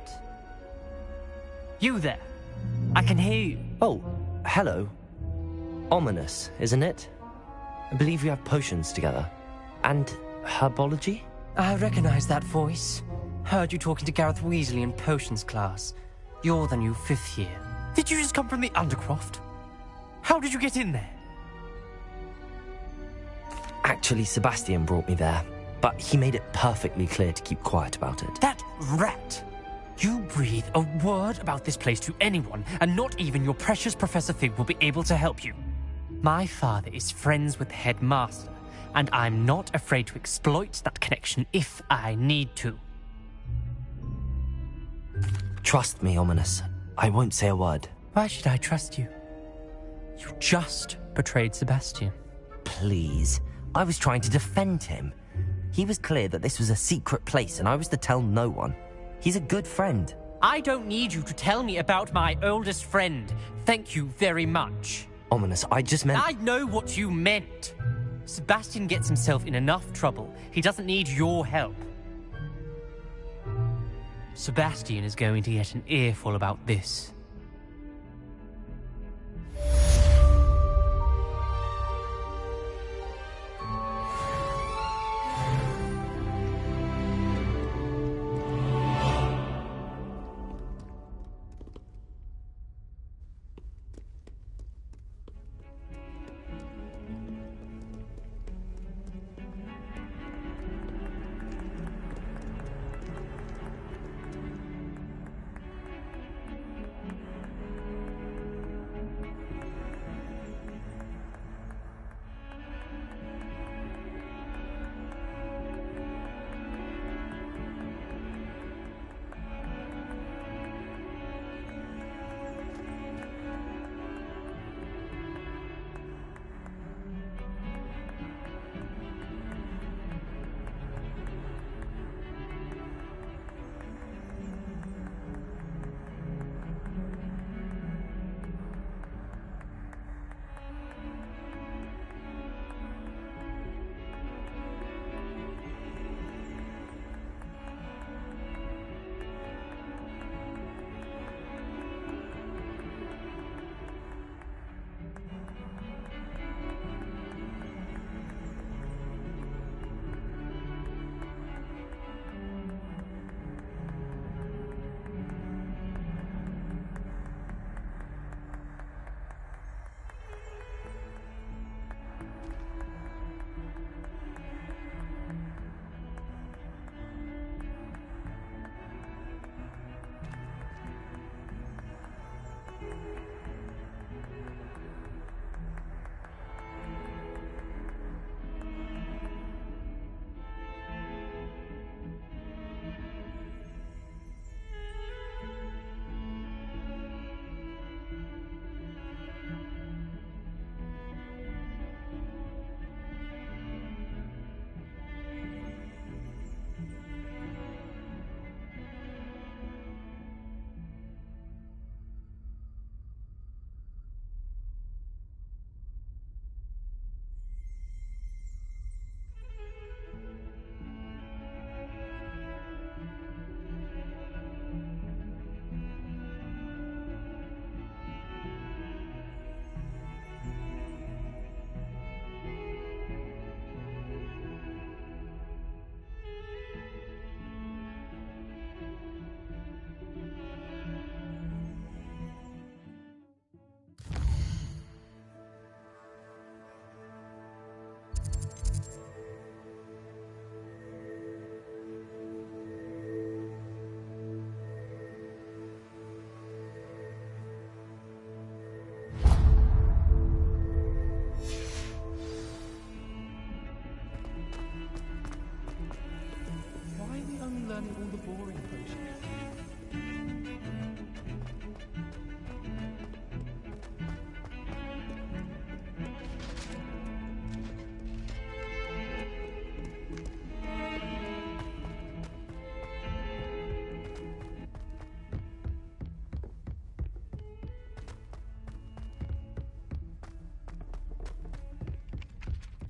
You there? I can hear you. Oh, hello. Ominous, isn't it? I believe we have potions together. And herbology? I recognize that voice. Heard you talking to Gareth Weasley in potions class. You're the new 5th year. Did you just come from the Undercroft? How did you get in there? Actually, Sebastian brought me there. But he made it perfectly clear to keep quiet about it. That rat! You breathe a word about this place to anyone, and not even your precious Professor Fig will be able to help you. My father is friends with the headmaster, and I'm not afraid to exploit that connection if I need to. Trust me, Ominous. I won't say a word. Why should I trust you? You just betrayed Sebastian. Please. I was trying to defend him. He was clear that this was a secret place and I was to tell no one. He's a good friend. I don't need you to tell me about my oldest friend. Thank you very much. Ominous, I just meant... I know what you meant. Sebastian gets himself in enough trouble. He doesn't need your help. Sebastian is going to get an earful about this.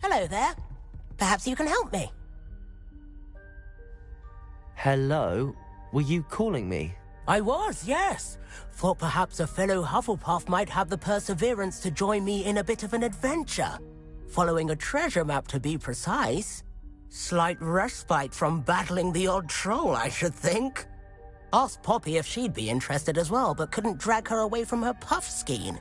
Hello there. Perhaps you can help me. Hello? Were you calling me? I was, yes. Thought perhaps a fellow Hufflepuff might have the perseverance to join me in a bit of an adventure. Following a treasure map, to be precise. Slight respite from battling the odd troll, I should think. Asked Poppy if she'd be interested as well, but couldn't drag her away from her puff skein.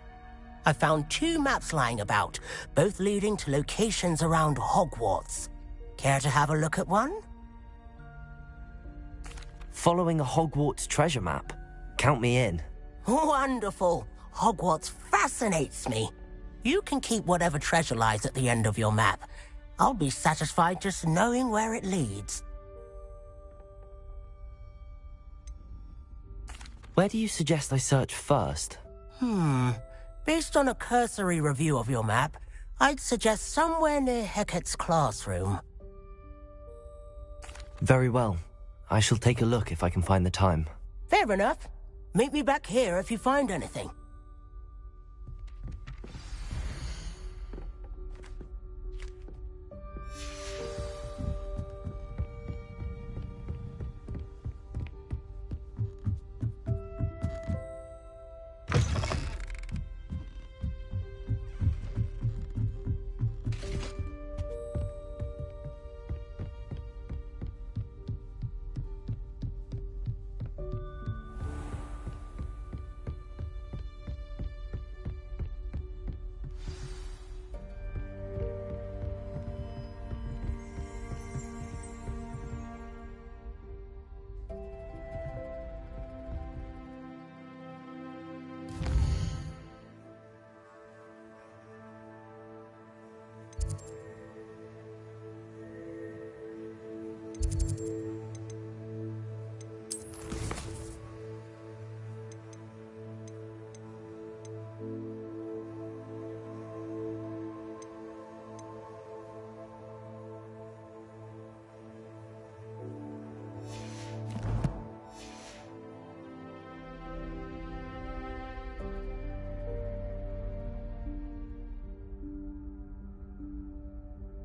I found 2 maps lying about, both leading to locations around Hogwarts. Care to have a look at one? Following a Hogwarts treasure map? Count me in. Wonderful. Hogwarts fascinates me. You can keep whatever treasure lies at the end of your map. I'll be satisfied just knowing where it leads. Where do you suggest I search first? Based on a cursory review of your map, I'd suggest somewhere near Hecat's classroom. Very well. I shall take a look if I can find the time. Fair enough. Meet me back here if you find anything.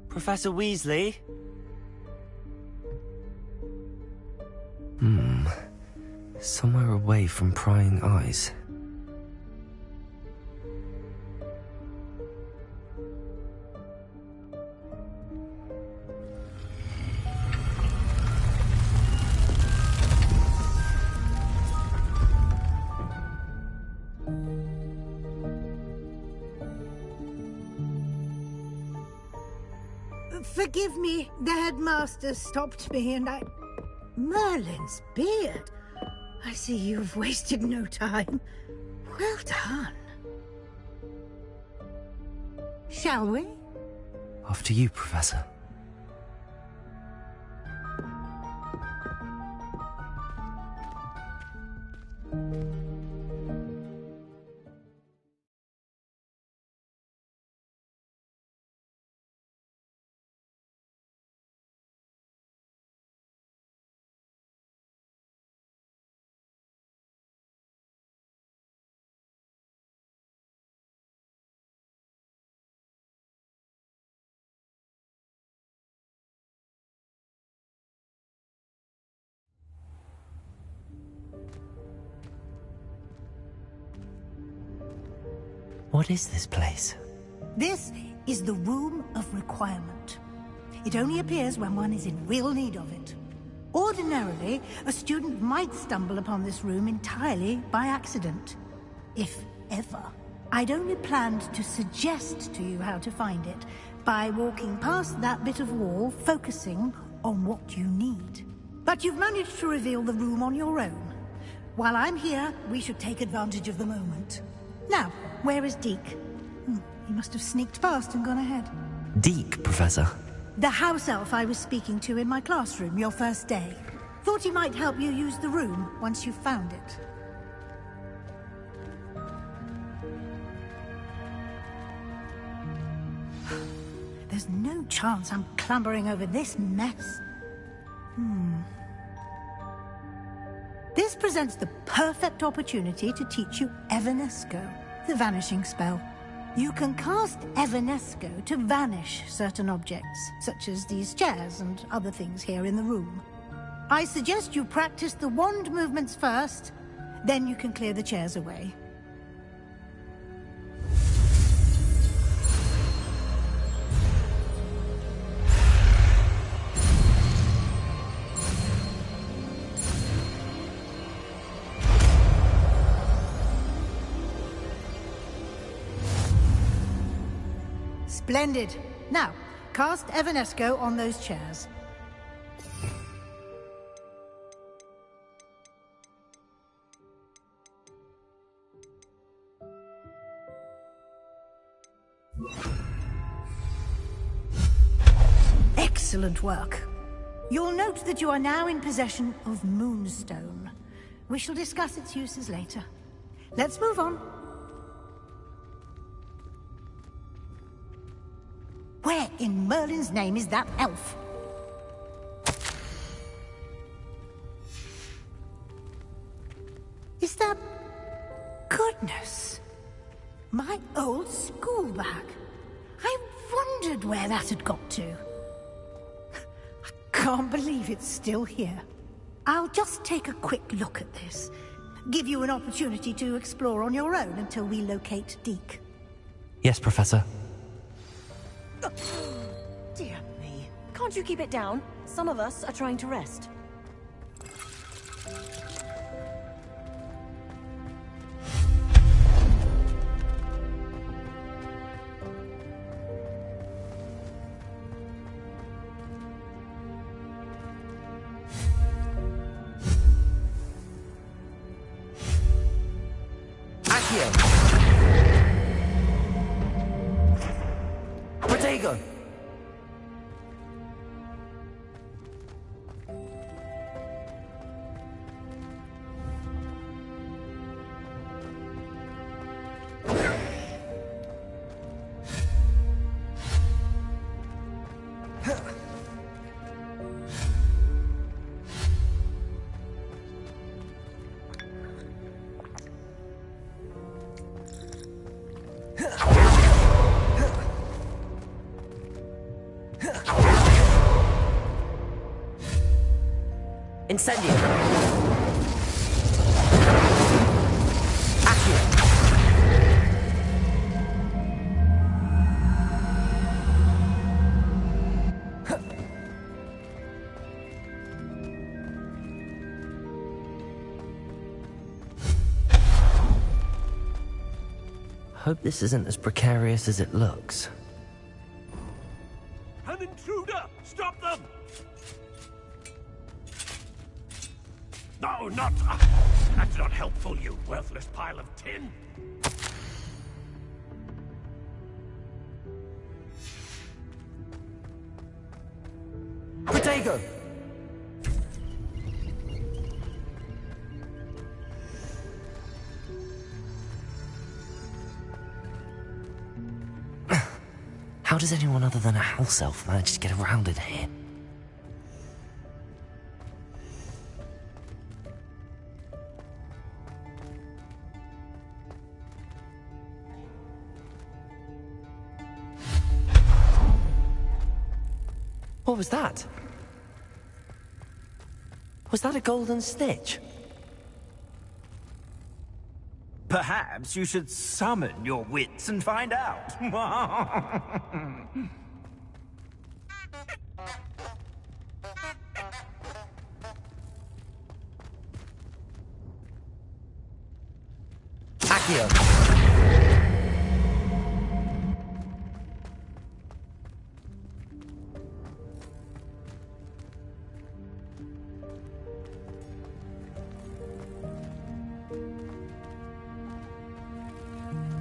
Professor Weasley? Somewhere away from prying eyes. Forgive me, the headmaster stopped me and I... Merlin's beard. I see you've wasted no time. Well done. Shall we? After you, Professor. What is this place? This is the Room of Requirement. It only appears when one is in real need of it. Ordinarily, a student might stumble upon this room entirely by accident. If ever. I'd only planned to suggest to you how to find it by walking past that bit of wall, focusing on what you need. But you've managed to reveal the room on your own. While I'm here, we should take advantage of the moment. Now, where is Deke? He must have sneaked past and gone ahead. Deke, Professor. The house elf I was speaking to in my classroom your first day. Thought he might help you use the room once you found it. There's no chance I'm clambering over this mess. This presents the perfect opportunity to teach you Evanesco, the vanishing spell. You can cast Evanesco to vanish certain objects, such as these chairs and other things here in the room. I suggest you practice the wand movements first, then you can clear the chairs away. Splendid. Now, cast Evanesco on those chairs. Excellent work. You'll note that you are now in possession of Moonstone. We shall discuss its uses later. Let's move on. Where in Merlin's name is that elf? Is that... Goodness! My old school bag. I wondered where that had got to. I can't believe it's still here. I'll just take a quick look at this. Give you an opportunity to explore on your own until we locate Deke. Yes, Professor. Dear me. Can't you keep it down? Some of us are trying to rest. Protego! Incendio! Accio! Hope this isn't as precarious as it looks. An intruder! Stop them! No, not... that's not helpful, you worthless pile of tin! Protego! How does anyone other than a house elf manage to get around in here? What was that? Was that a golden snitch? Perhaps you should summon your wits and find out. Accio!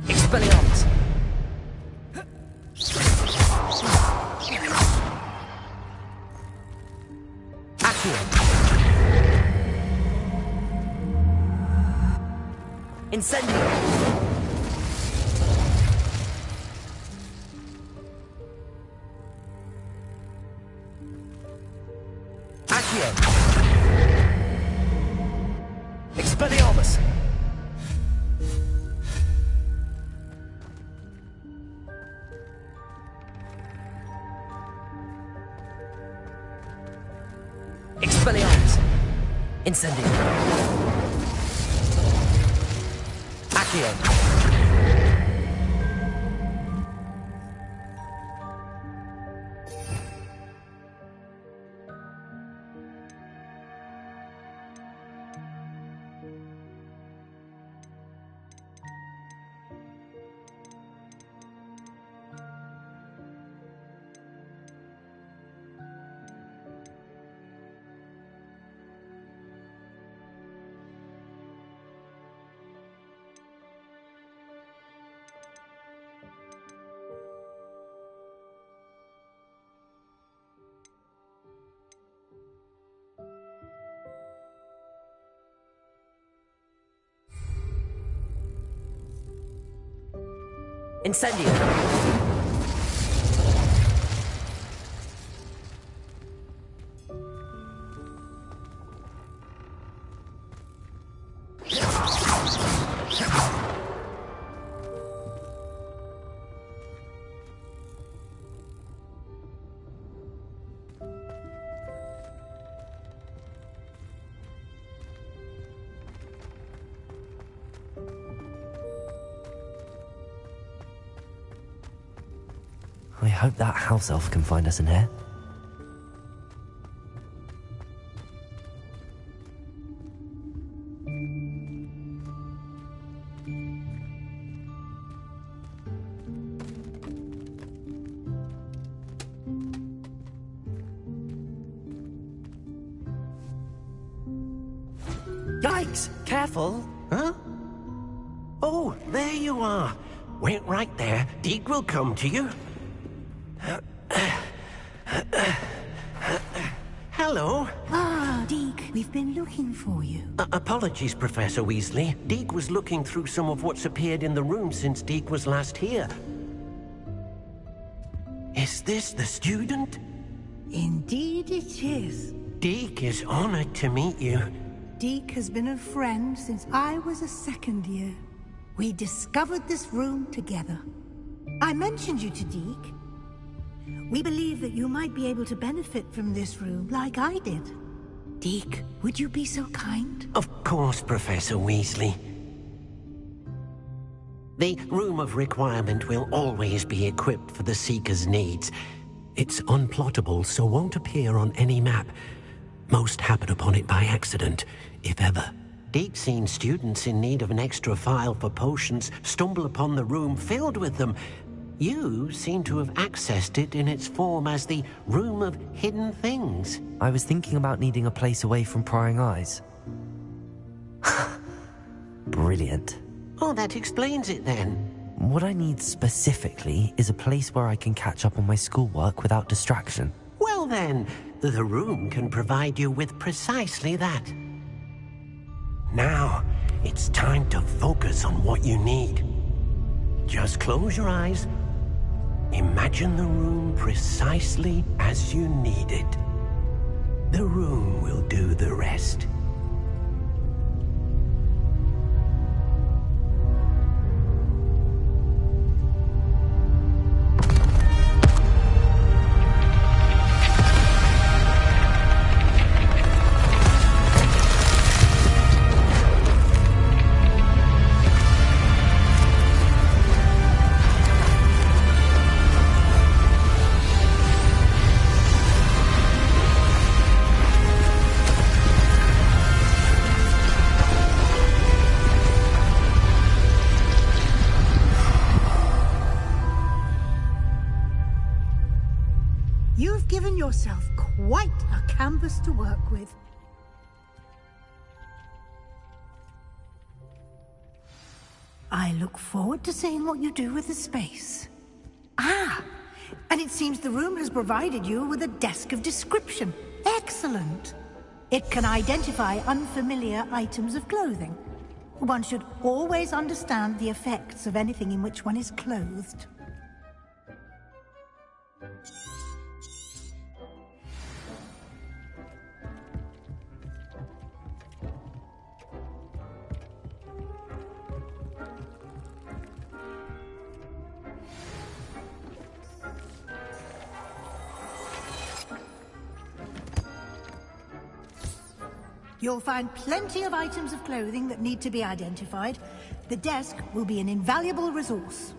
Expelliarmus! Accio! Incendio! Accio! Expelliarmus! Incendio. Accio. Incendio. I hope that house elf can find us in here. Yikes! Careful! Huh? Oh, there you are. Wait right there. Deke will come to you. Hello. Ah, Deke, we've been looking for you. Apologies, Professor Weasley. Deke was looking through some of what's appeared in the room since Deke was last here. Is this the student? Indeed it is. Deke is honored to meet you. Deke has been a friend since I was a second year. We discovered this room together. I mentioned you to Deke. We believe that you might be able to benefit from this room like I did. Deke, would you be so kind? Of course, Professor Weasley. The Room of Requirement will always be equipped for the Seeker's needs. It's unplottable, so won't appear on any map. Most happen upon it by accident, if ever. Deke's seen students in need of an extra file for potions stumble upon the room filled with them. You seem to have accessed it in its form as the Room of Hidden Things. I was thinking about needing a place away from prying eyes. Brilliant. Oh, that explains it then. What I need specifically is a place where I can catch up on my schoolwork without distraction. Well then, the room can provide you with precisely that. Now, it's time to focus on what you need. Just close your eyes. Imagine the room precisely as you need it. The room will do the rest. You've given yourself quite a canvas to work with. I look forward to seeing what you do with the space. Ah, and it seems the room has provided you with a desk of description. Excellent. It can identify unfamiliar items of clothing. One should always understand the effects of anything in which one is clothed. You'll find plenty of items of clothing that need to be identified. The desk will be an invaluable resource.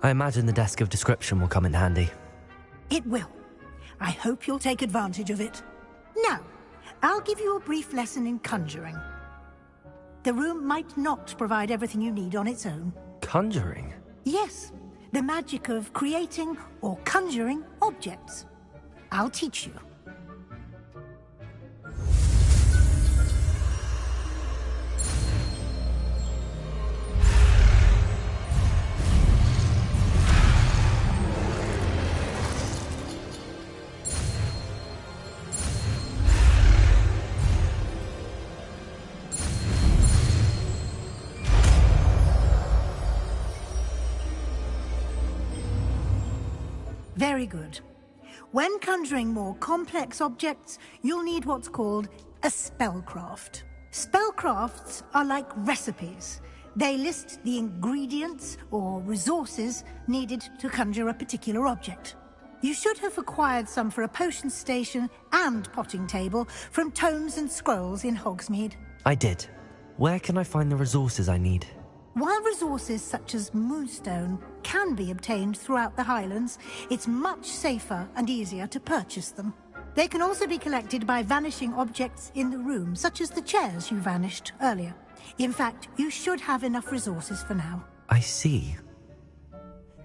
I imagine the desk of description will come in handy. It will. I hope you'll take advantage of it. Now, I'll give you a brief lesson in conjuring. The room might not provide everything you need on its own. Conjuring? Yes, the magic of creating or conjuring objects. I'll teach you. Very good. When conjuring more complex objects, you'll need what's called a spellcraft. Spellcrafts are like recipes. They list the ingredients or resources needed to conjure a particular object. You should have acquired some for a potion station and potting table from tomes and scrolls in Hogsmeade. I did. Where can I find the resources I need? While resources such as moonstone can be obtained throughout the Highlands, it's much safer and easier to purchase them. They can also be collected by vanishing objects in the room, such as the chairs you vanished earlier. In fact, you should have enough resources for now. I see.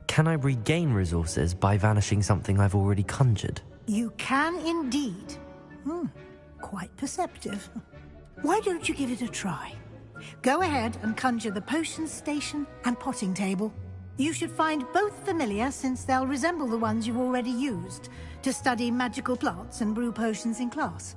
Can I regain resources by vanishing something I've already conjured? You can indeed. Quite perceptive. Why don't you give it a try? Go ahead and conjure the potion station and potting table. You should find both familiar, since they'll resemble the ones you've already used to study magical plants and brew potions in class.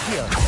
Here.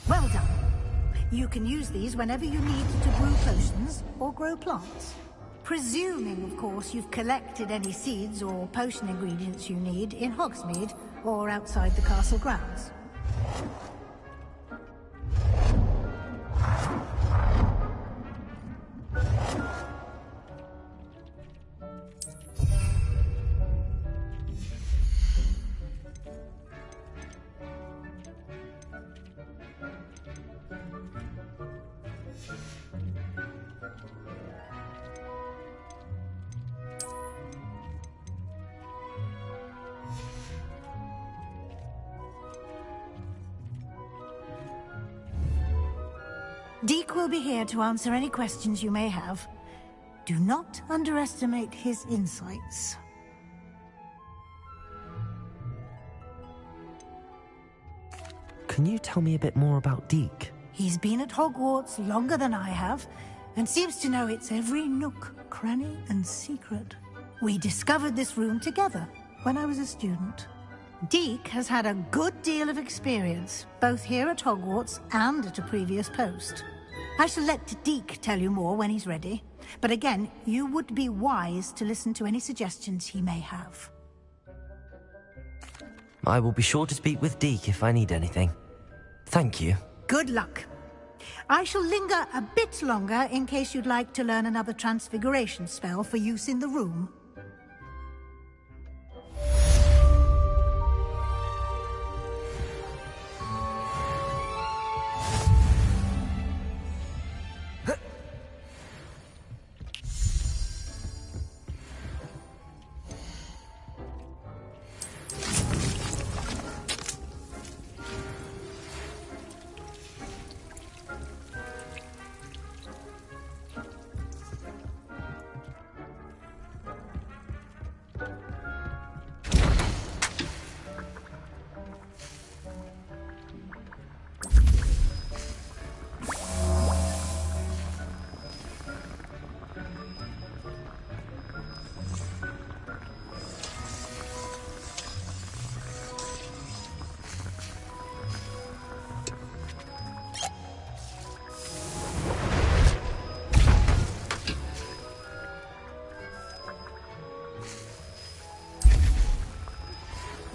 Well done. You can use these whenever you need to brew potions or grow plants. Presuming, of course, you've collected any seeds or potion ingredients you need in Hogsmeade or outside the castle grounds. Deke will be here to answer any questions you may have. Do not underestimate his insights. Can you tell me a bit more about Deke? He's been at Hogwarts longer than I have, and seems to know its every nook, cranny, and secret. We discovered this room together when I was a student. Deke has had a good deal of experience, both here at Hogwarts and at a previous post. I shall let Deke tell you more when he's ready, but again, you would be wise to listen to any suggestions he may have. I will be sure to speak with Deke if I need anything. Thank you. Good luck. I shall linger a bit longer in case you'd like to learn another transfiguration spell for use in the room.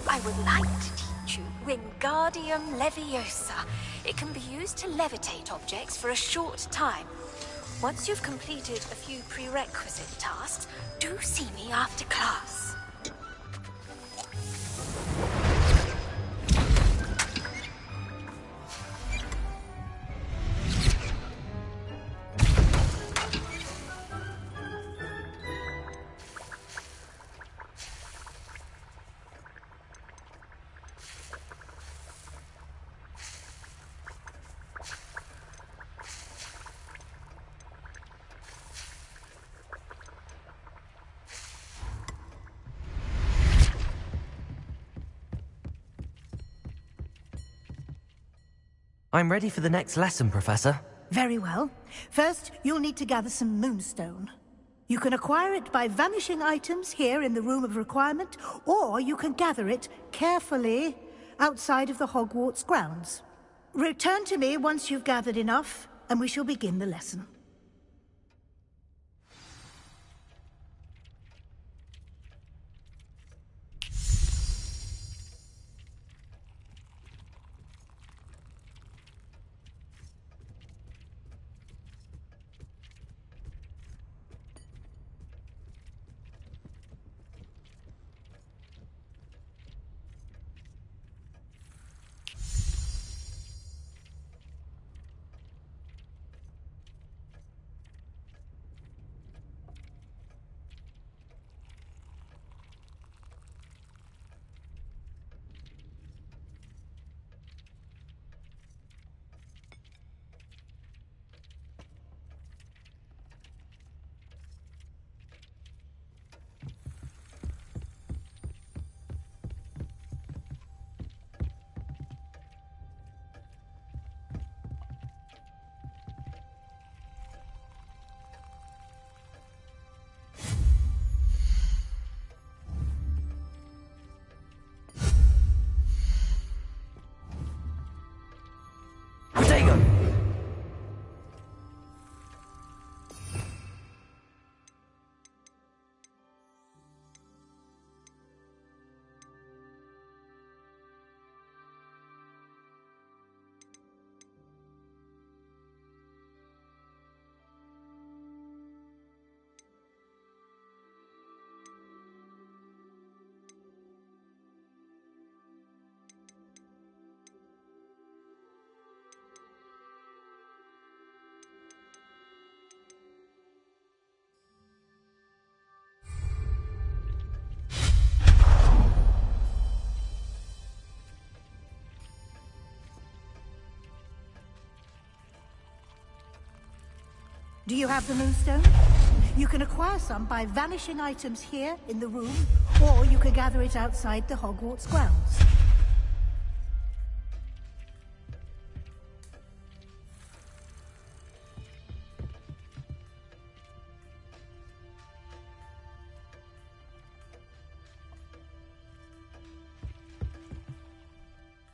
I would like to teach you Wingardium Leviosa. It can be used to levitate objects for a short time. Once you've completed a few prerequisite tasks, do see me after class. I'm ready for the next lesson, Professor. Very well. First, you'll need to gather some moonstone. You can acquire it by vanishing items here in the Room of Requirement, or you can gather it carefully outside of the Hogwarts grounds. Return to me once you've gathered enough, and we shall begin the lesson. Do you have the moonstone? You can acquire some by vanishing items here in the room, or you can gather it outside the Hogwarts grounds.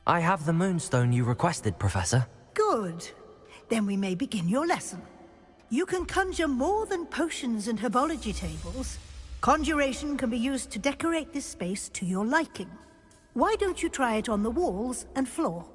I have the moonstone you requested, Professor. Good. Then we may begin your lesson. You can conjure more than potions and herbology tables. Conjuration can be used to decorate this space to your liking. Why don't you try it on the walls and floor?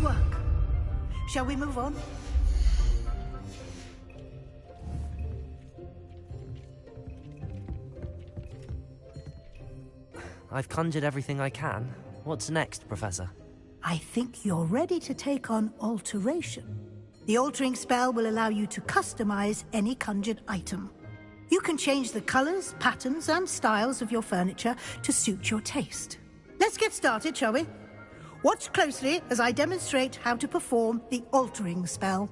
work. Shall we move on? I've conjured everything I can. What's next, Professor? I think you're ready to take on alteration. The altering spell will allow you to customize any conjured item. You can change the colors, patterns, and styles of your furniture to suit your taste. Let's get started, shall we? Watch closely as I demonstrate how to perform the altering spell.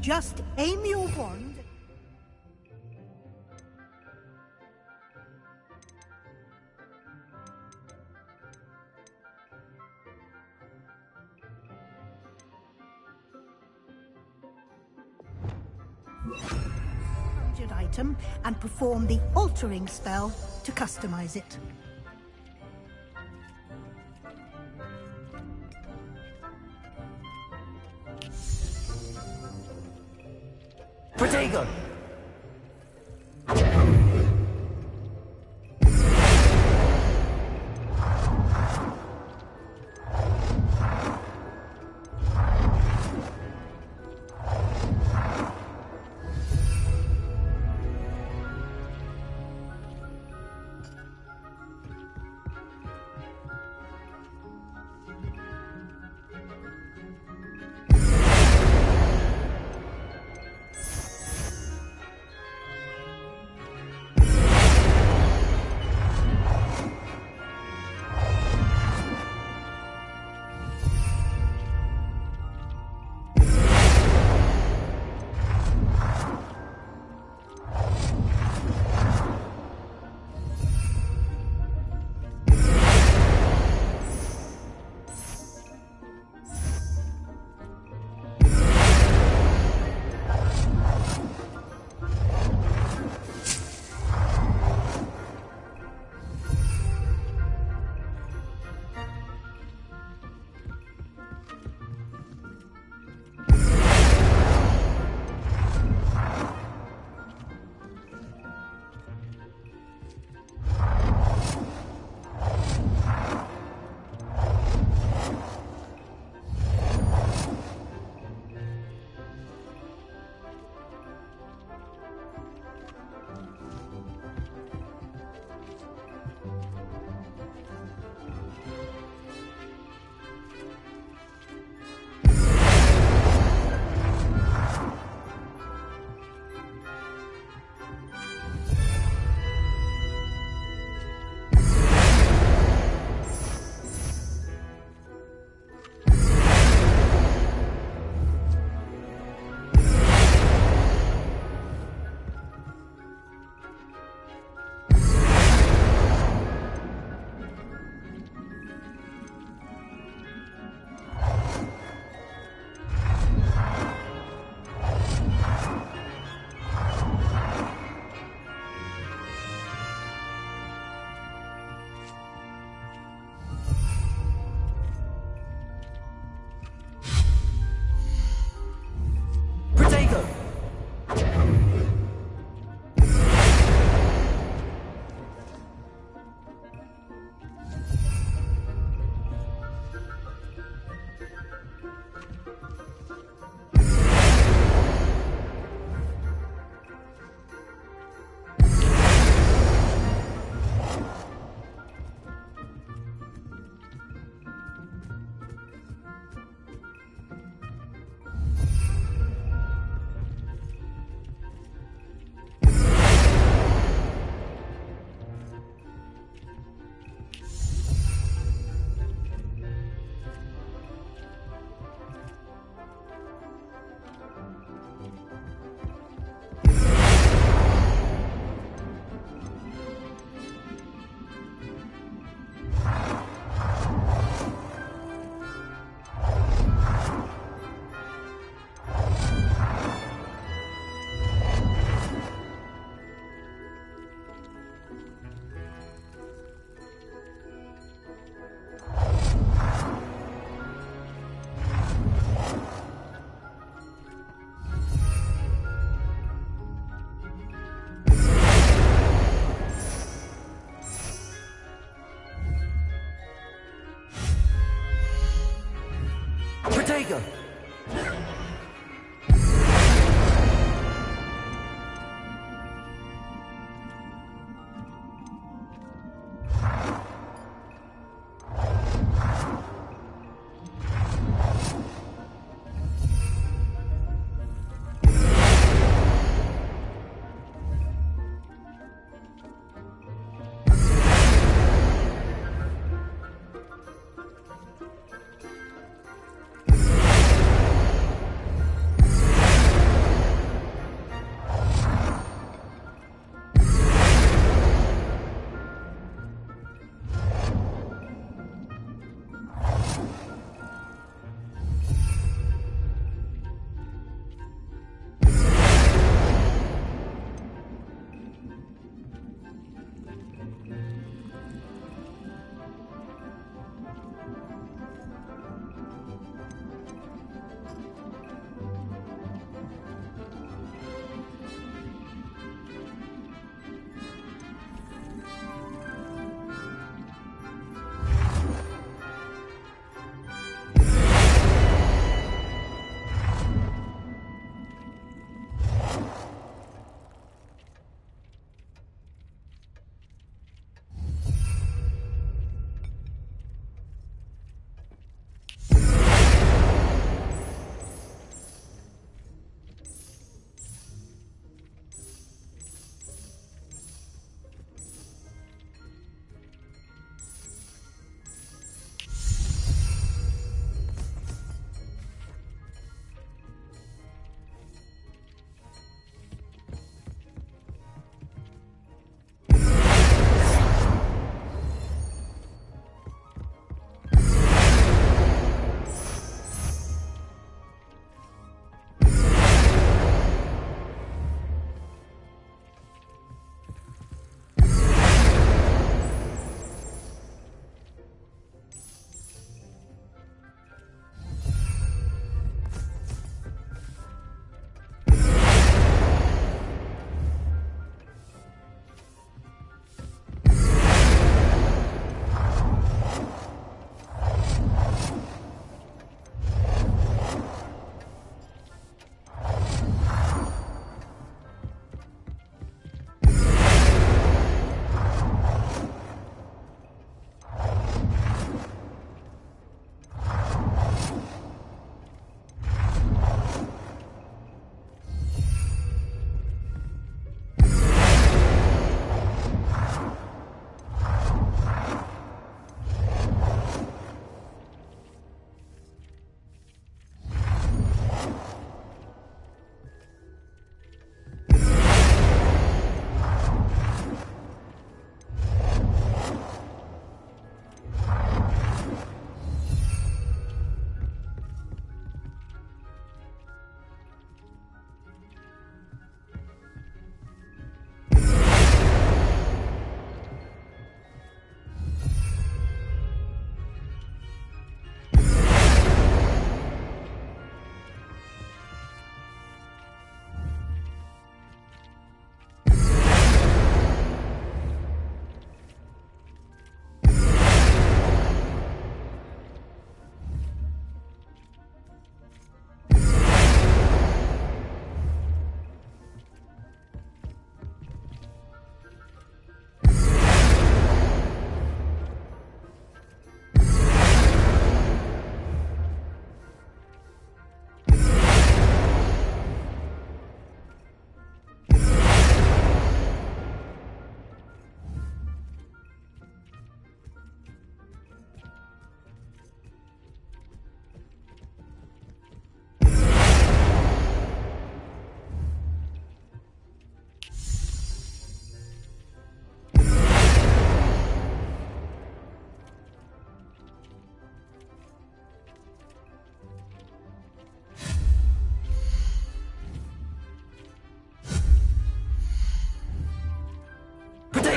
Just aim your wand. Conjured item and perform the altering spell to customize it. Protego!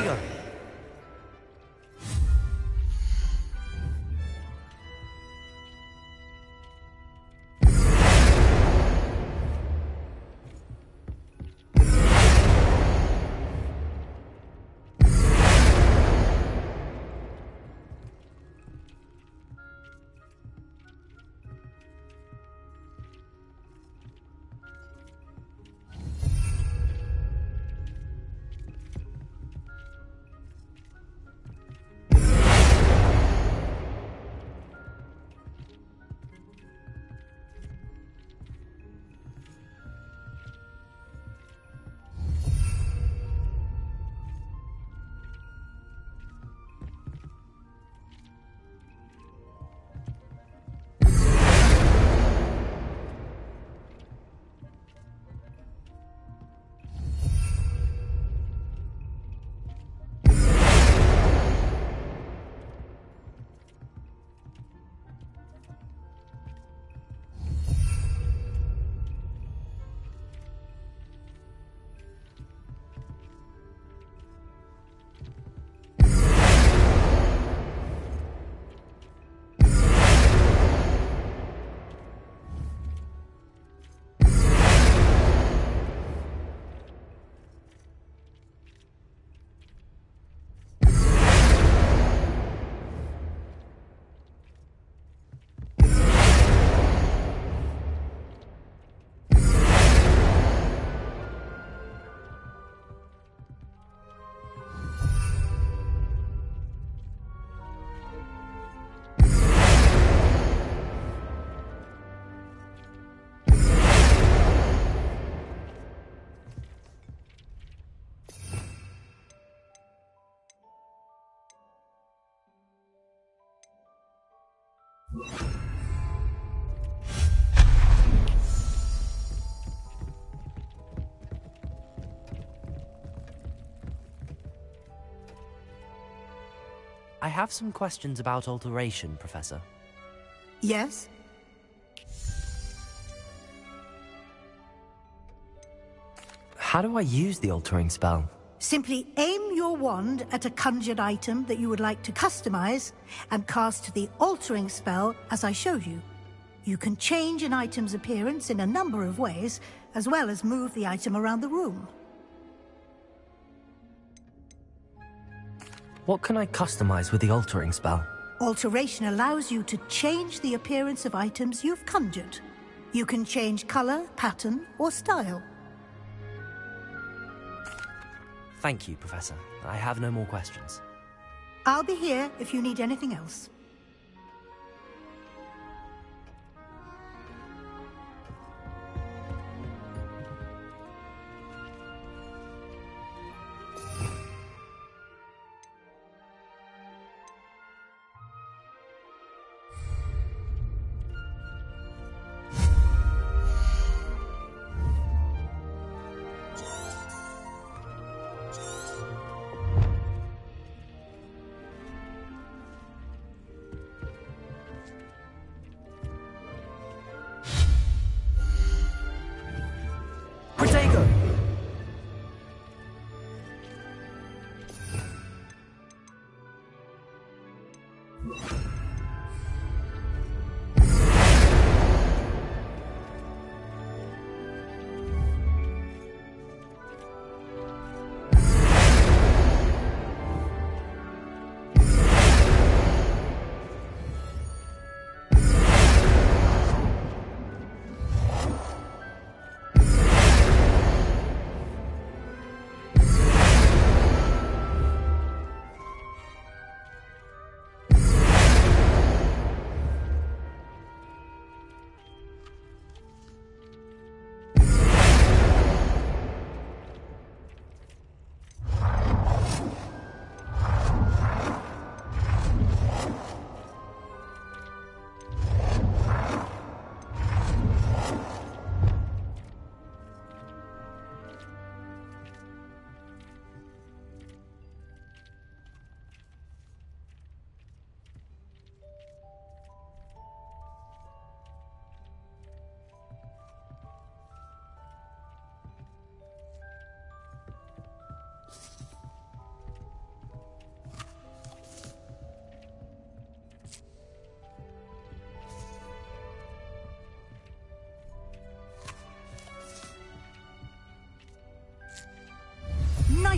go. I have some questions about alteration, Professor. Yes? How do I use the altering spell? Simply aim your wand at a conjured item that you would like to customize and cast the altering spell as I show you. You can change an item's appearance in a number of ways, as well as move the item around the room. What can I customize with the altering spell? Alteration allows you to change the appearance of items you've conjured. You can change color, pattern, or style. Thank you, Professor. I have no more questions. I'll be here if you need anything else.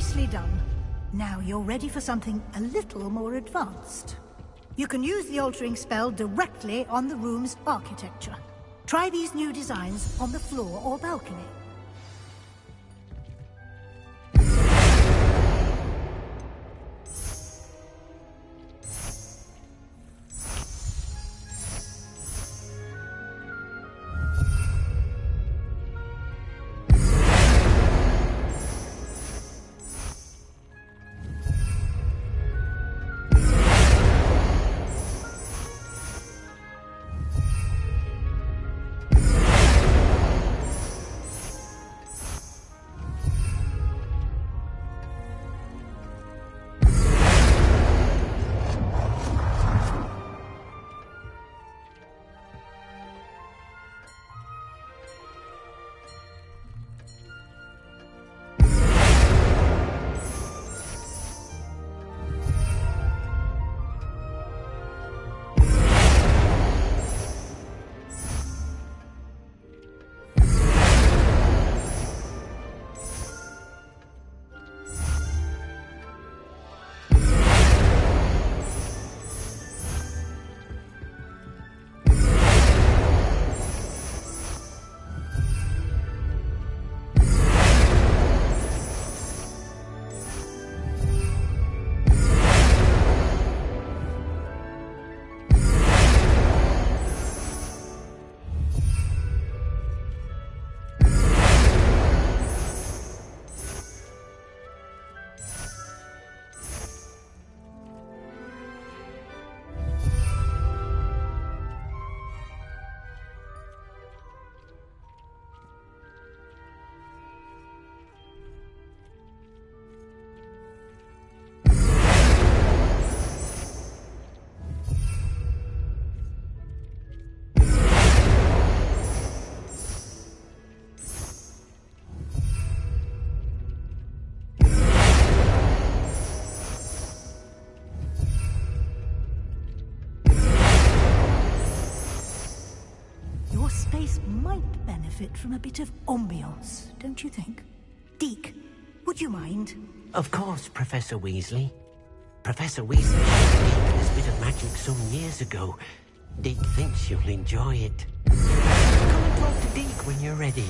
Nicely done. Now you're ready for something a little more advanced. You can use the altering spell directly on the room's architecture. Try these new designs on the floor or balcony. Your space might benefit from a bit of ambiance, don't you think? Deke, would you mind? Of course, Professor Weasley. Professor Weasley showed Deke this bit of magic some years ago. Deke thinks you'll enjoy it. Come and talk to Deke when you're ready.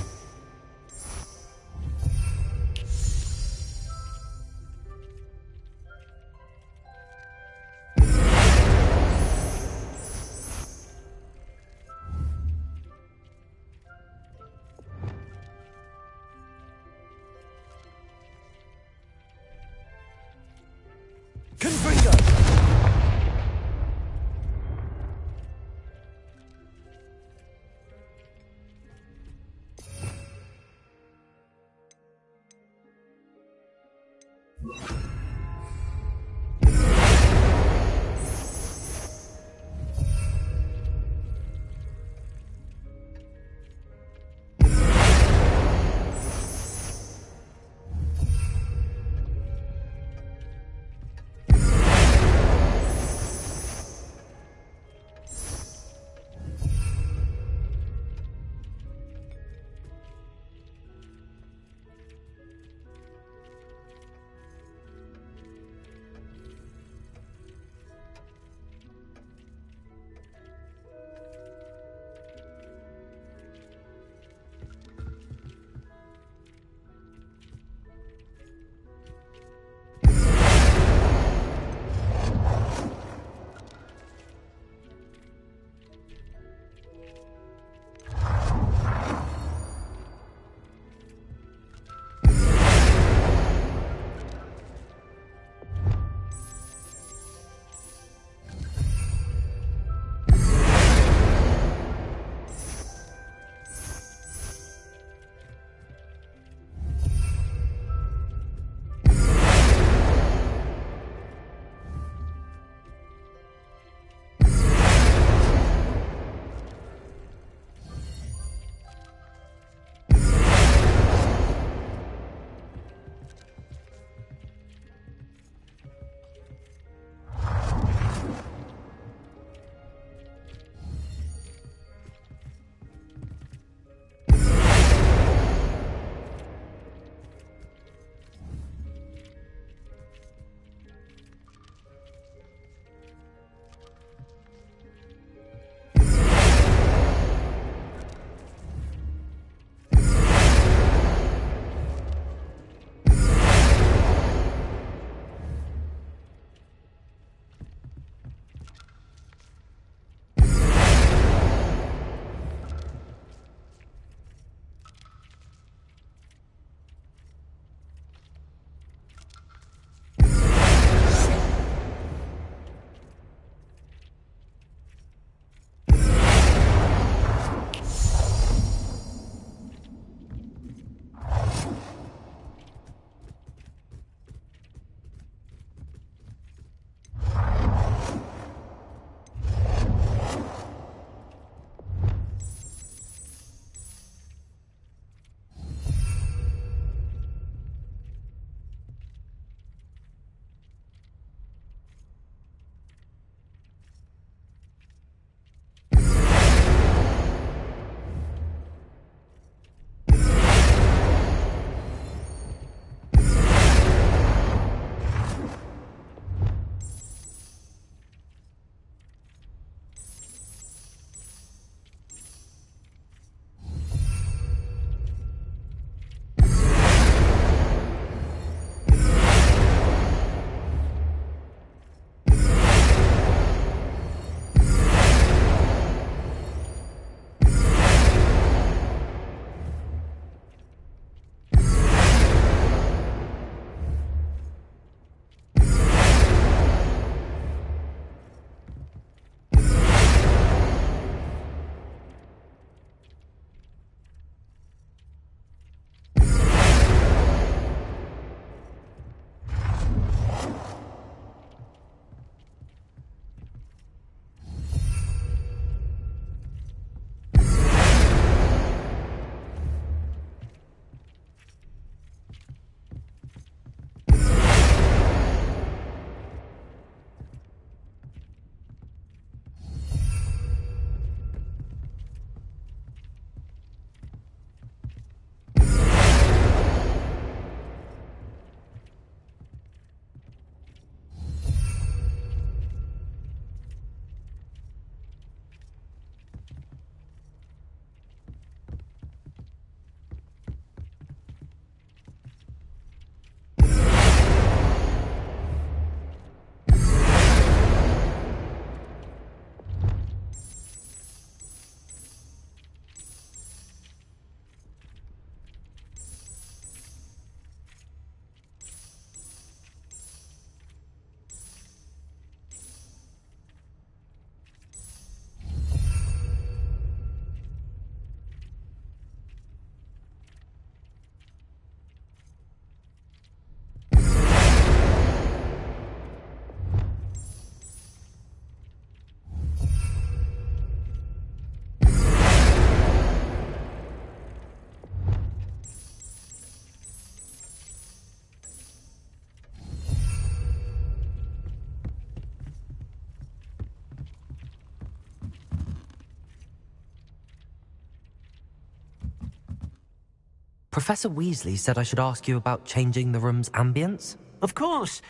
Professor Weasley said I should ask you about changing the room's ambience. Of course.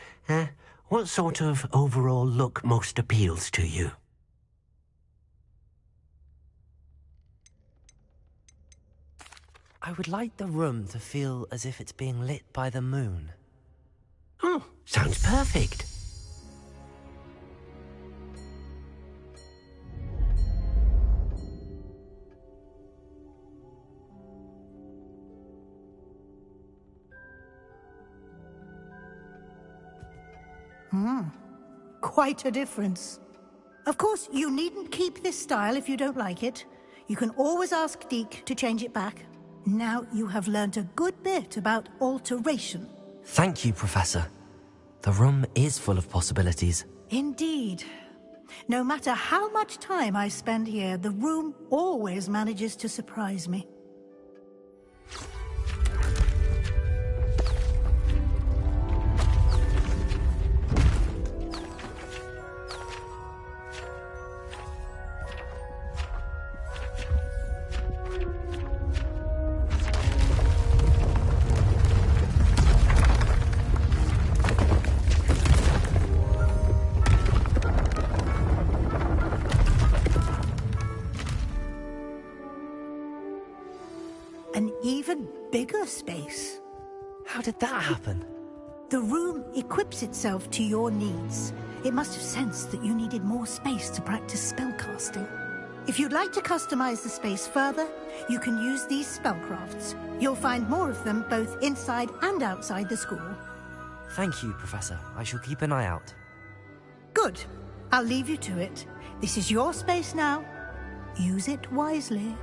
What sort of overall look most appeals to you? I would like the room to feel as if it's being lit by the moon. Oh, sounds perfect. Quite a difference. Of course, you needn't keep this style if you don't like it. You can always ask Deke to change it back. Now you have learnt a good bit about alteration. Thank you, Professor. The room is full of possibilities. Indeed. No matter how much time I spend here, the room always manages to surprise me. An even bigger space. How did that happen? The room equips itself to your needs. It must have sensed that you needed more space to practice spellcasting. If you'd like to customize the space further, you can use these spellcrafts. You'll find more of them both inside and outside the school. Thank you, Professor. I shall keep an eye out. Good. I'll leave you to it. This is your space now. Use it wisely.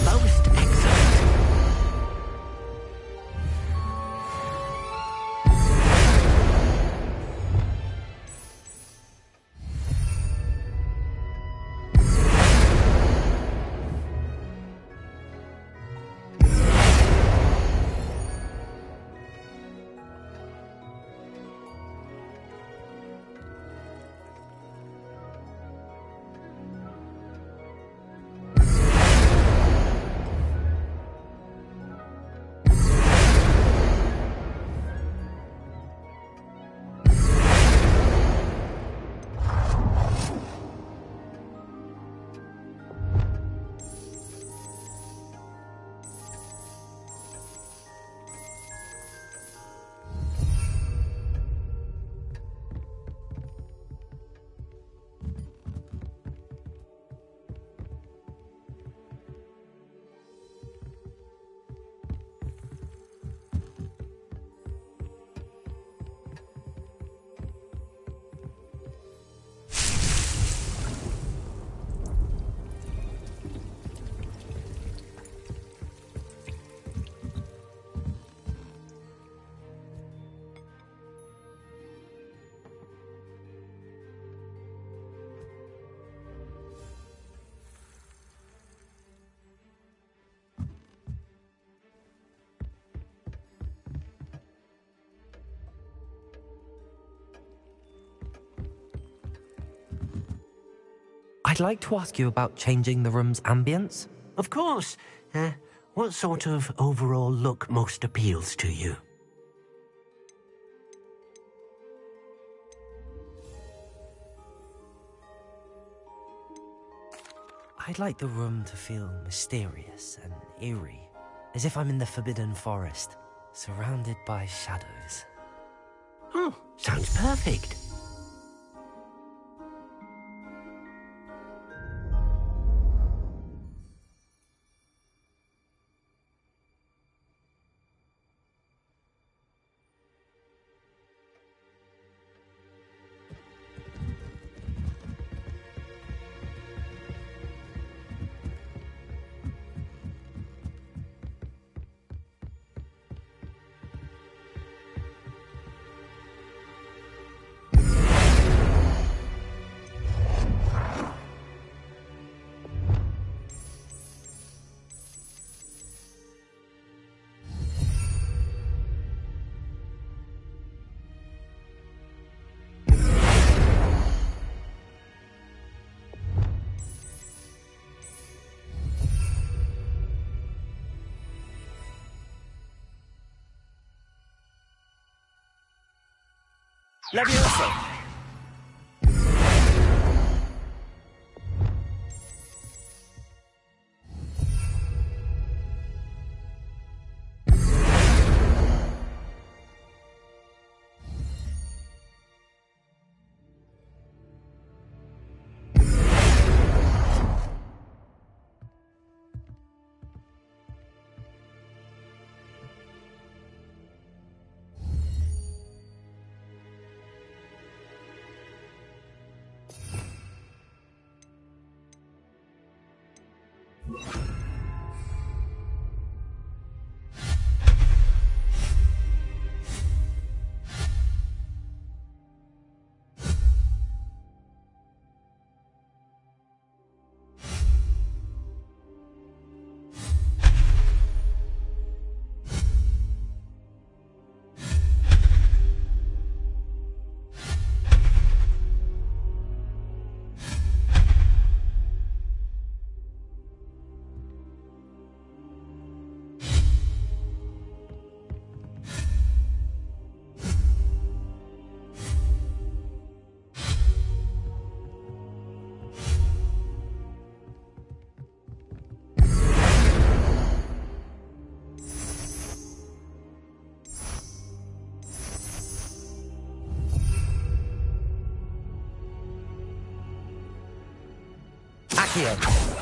Most excellent. I'd like to ask you about changing the room's ambience. Of course. What sort of overall look most appeals to you? I'd like the room to feel mysterious and eerie, as if I'm in the Forbidden Forest, surrounded by shadows. Oh, sounds perfect. Levioso! Accio.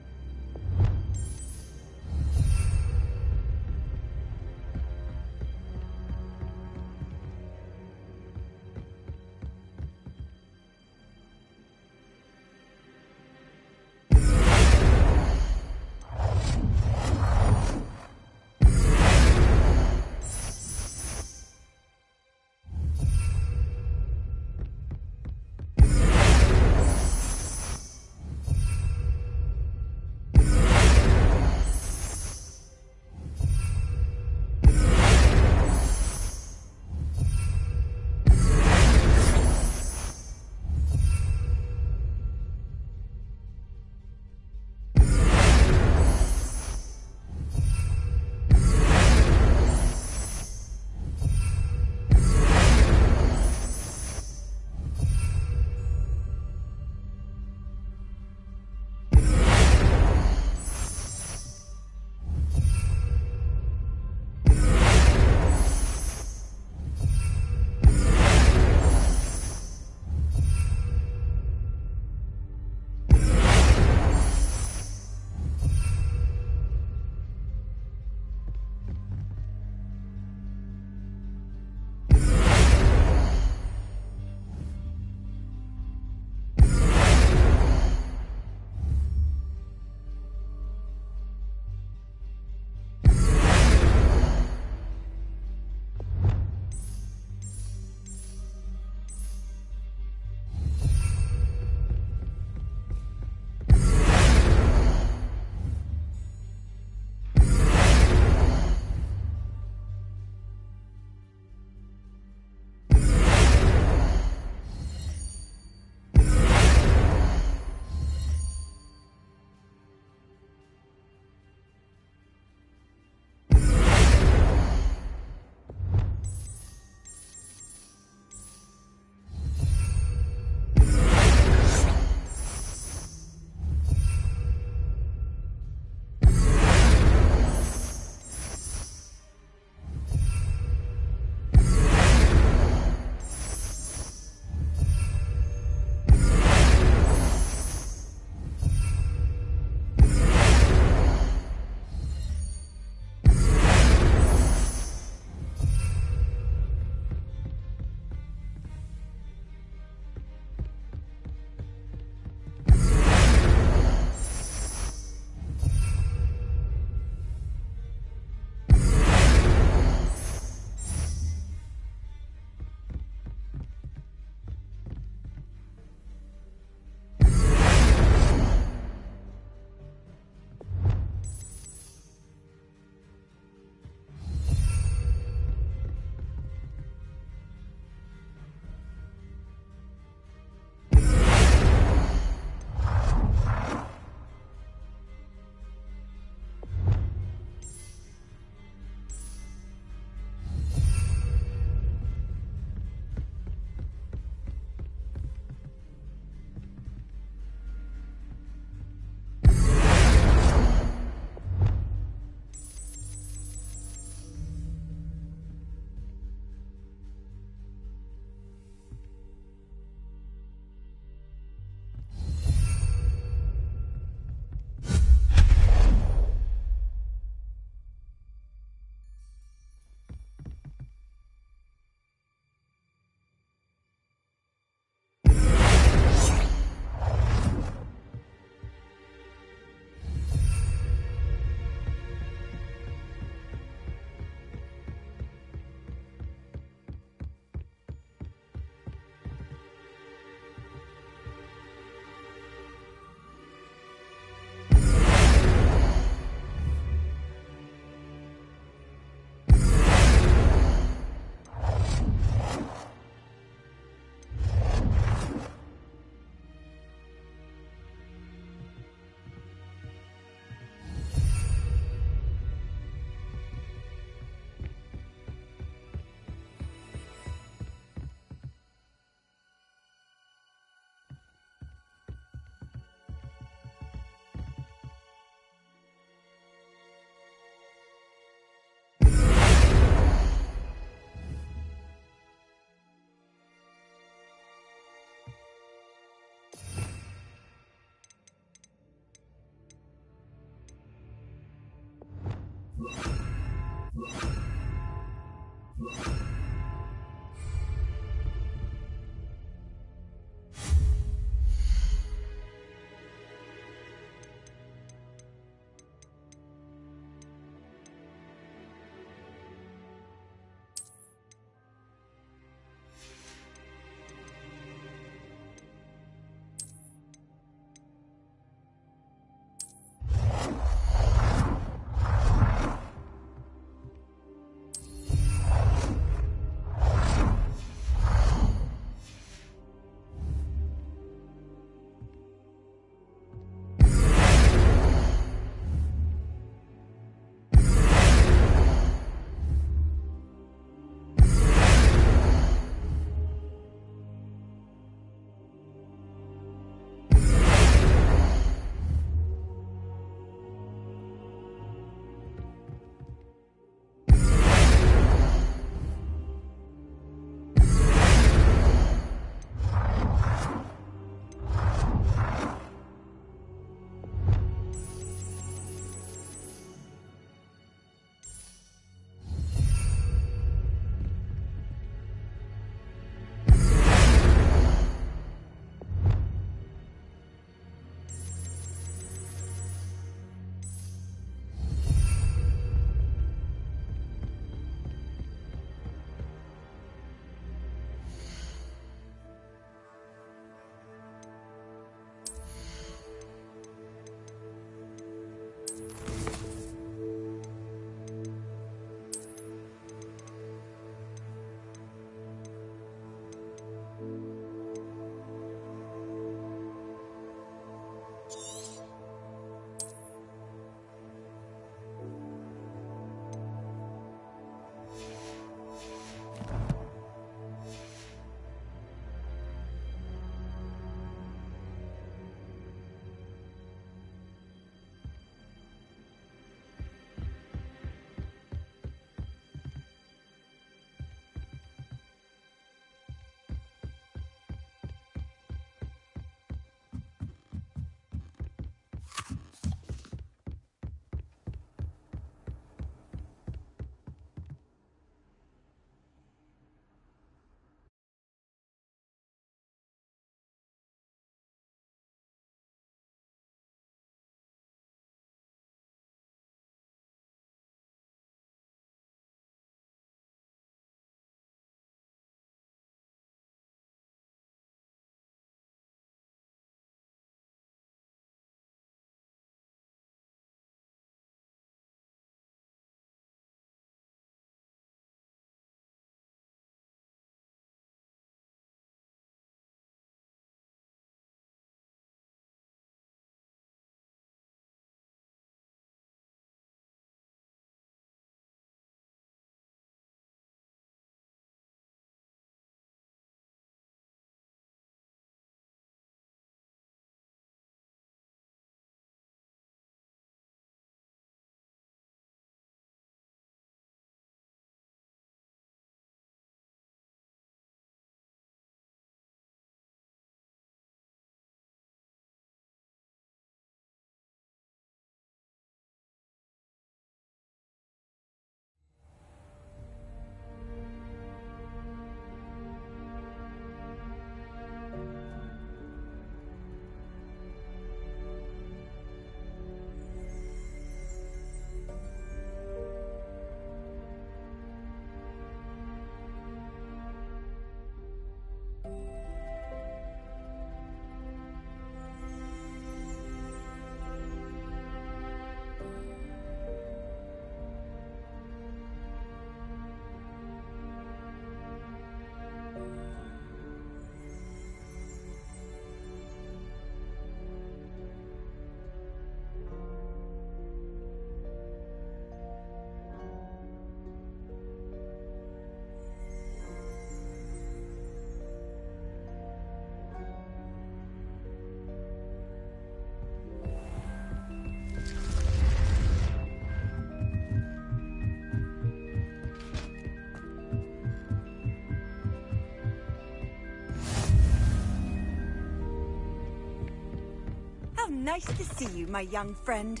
Nice to see you, my young friend.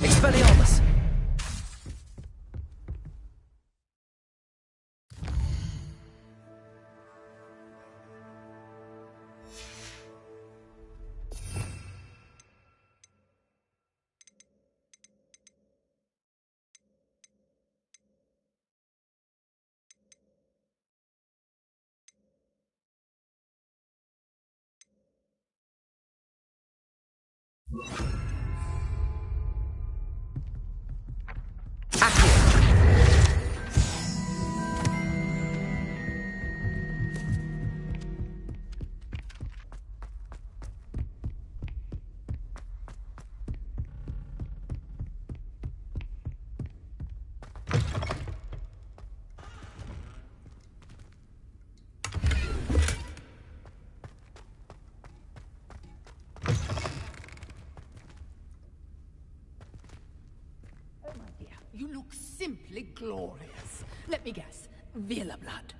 Expelliarmus! You look simply glorious. Let me guess, Villa blood.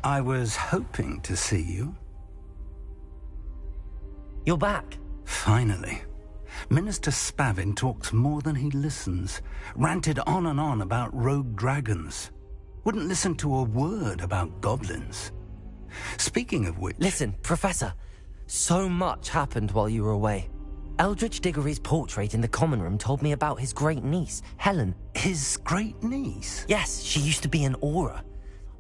I was hoping to see you. You're back. Finally. Minister Spavin talks more than he listens. Ranted on and on about rogue dragons. Wouldn't listen to a word about goblins. Speaking of which... Listen, Professor. So much happened while you were away. Eldritch Diggory's portrait in the common room told me about his great niece, Helen. His great niece? Yes, she used to be an Auror.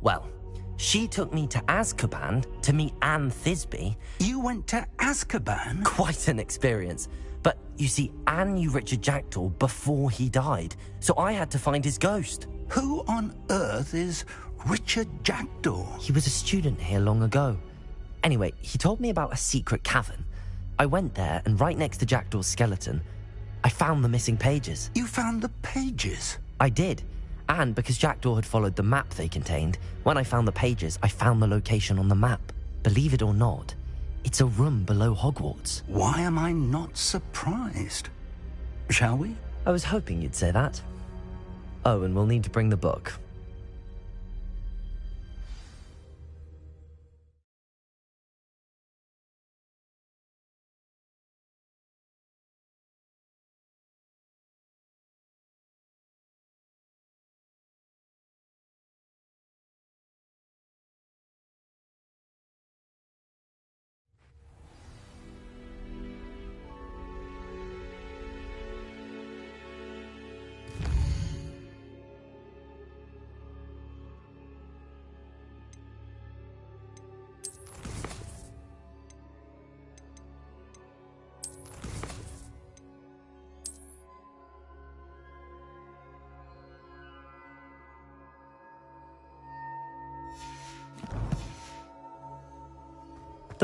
Well, she took me to Azkaban to meet Anne Thisbe. You went to Azkaban? Quite an experience. But you see, Anne knew Richard Jackdaw before he died, so I had to find his ghost. Who on earth is Richard Jackdaw? He was a student here long ago. Anyway, he told me about a secret cavern. I went there, and right next to Jackdaw's skeleton, I found the missing pages. You found the pages? I did. And because Jackdaw had followed the map they contained, when I found the pages, I found the location on the map. Believe it or not, it's a room below Hogwarts. Why am I not surprised? Shall we? I was hoping you'd say that. Oh, and we'll need to bring the book.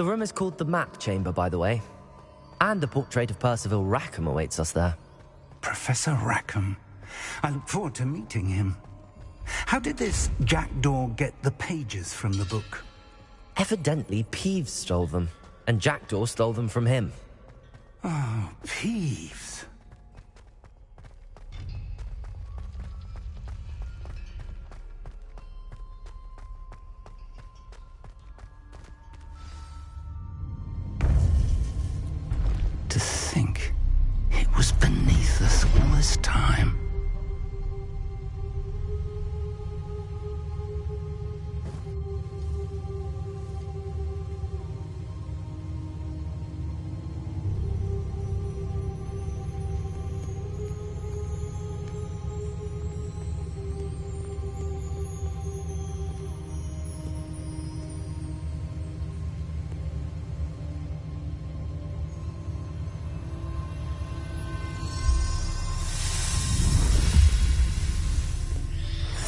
The room is called the Map Chamber, by the way. And a portrait of Percival Rackham awaits us there. Professor Rackham. I look forward to meeting him. How did this jackdaw get the pages from the book? Evidently, Peeves stole them, and Jackdaw stole them from him. Oh, Peeves. To think it was beneath us all this time.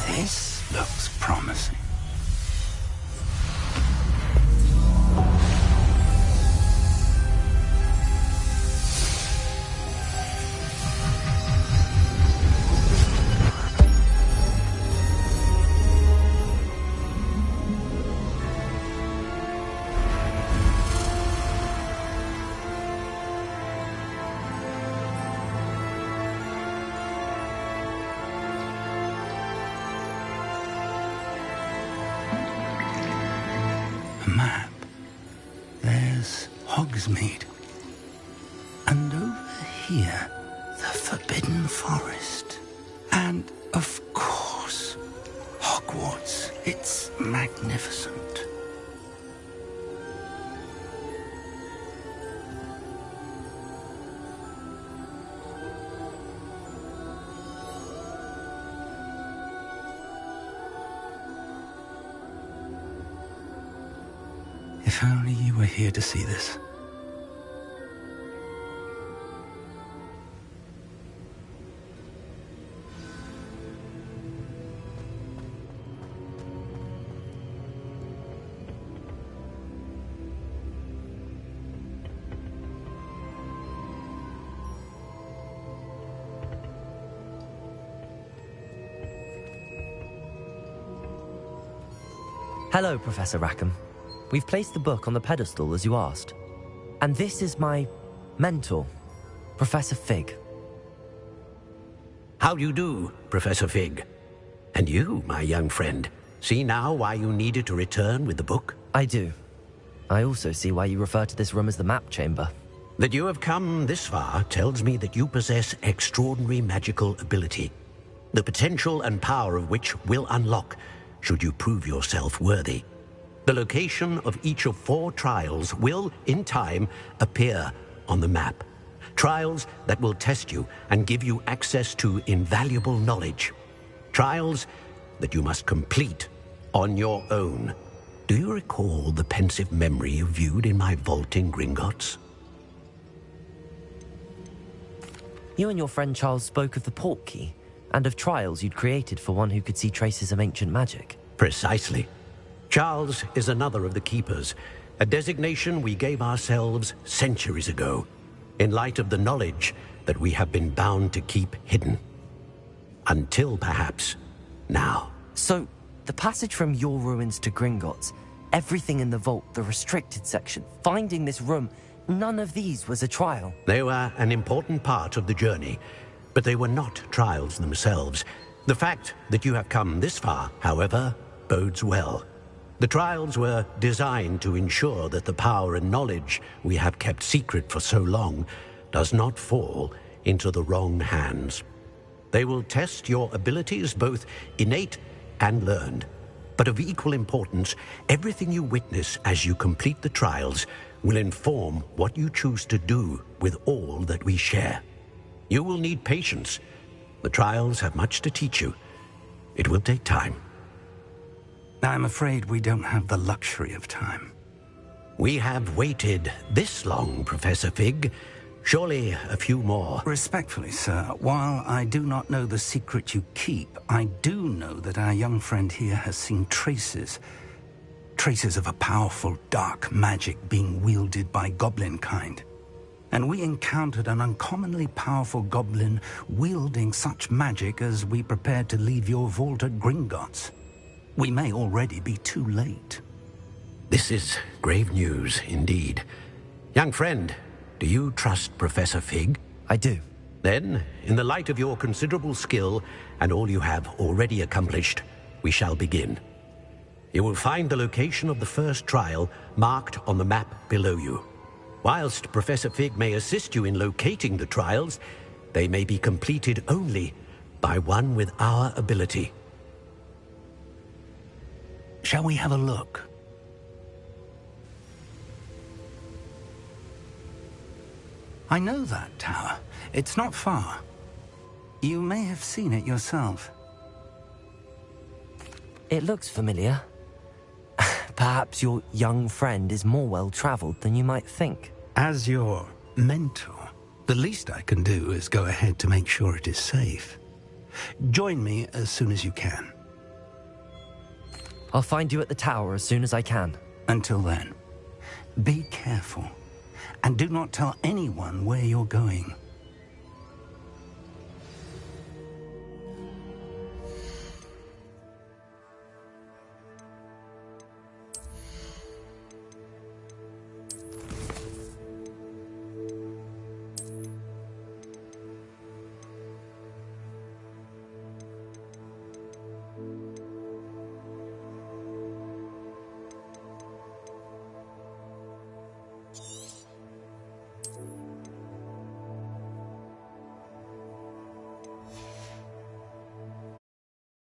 This looks promising. A map. There's Hogsmeade. And over here, the Forbidden Forest. And, of course, Hogwarts. It's magnificent. If only you were here to see this. Hello, Professor Rackham. We've placed the book on the pedestal as you asked. And this is my mentor, Professor Fig. How do you do, Professor Fig? And you, my young friend, see now why you needed to return with the book? I do. I also see why you refer to this room as the Map Chamber. That you have come this far tells me that you possess extraordinary magical ability, the potential and power of which will unlock should you prove yourself worthy. The location of each of 4 trials will, in time, appear on the map. Trials that will test you and give you access to invaluable knowledge. Trials that you must complete on your own. Do you recall the pensive memory you viewed in my vault in Gringotts? You and your friend Charles spoke of the portkey and of trials you'd created for one who could see traces of ancient magic. Precisely. Charles is another of the Keepers, a designation we gave ourselves centuries ago, in light of the knowledge that we have been bound to keep hidden. Until, perhaps, now. So, the passage from your ruins to Gringotts, everything in the vault, the restricted section, finding this room, none of these was a trial. They were an important part of the journey, but they were not trials themselves. The fact that you have come this far, however, bodes well. The trials were designed to ensure that the power and knowledge we have kept secret for so long does not fall into the wrong hands. They will test your abilities, both innate and learned. But of equal importance, everything you witness as you complete the trials will inform what you choose to do with all that we share. You will need patience. The trials have much to teach you. It will take time. I'm afraid we don't have the luxury of time. We have waited this long, Professor Fig. Surely a few more. Respectfully, sir, while I do not know the secret you keep, I do know that our young friend here has seen traces Traces of a powerful dark magic being wielded by goblin kind. And we encountered an uncommonly powerful goblin wielding such magic as we prepared to leave your vault at Gringotts. We may already be too late. This is grave news indeed. Young friend, do you trust Professor Fig? I do. Then, in the light of your considerable skill and all you have already accomplished, we shall begin. You will find the location of the first trial marked on the map below you. Whilst Professor Fig may assist you in locating the trials, they may be completed only by one with our ability. Shall we have a look? I know that tower. It's not far. You may have seen it yourself. It looks familiar. Perhaps your young friend is more well-traveled than you might think. As your mentor, the least I can do is go ahead to make sure it is safe. Join me as soon as you can. I'll find you at the tower as soon as I can. Until then, be careful, and do not tell anyone where you're going.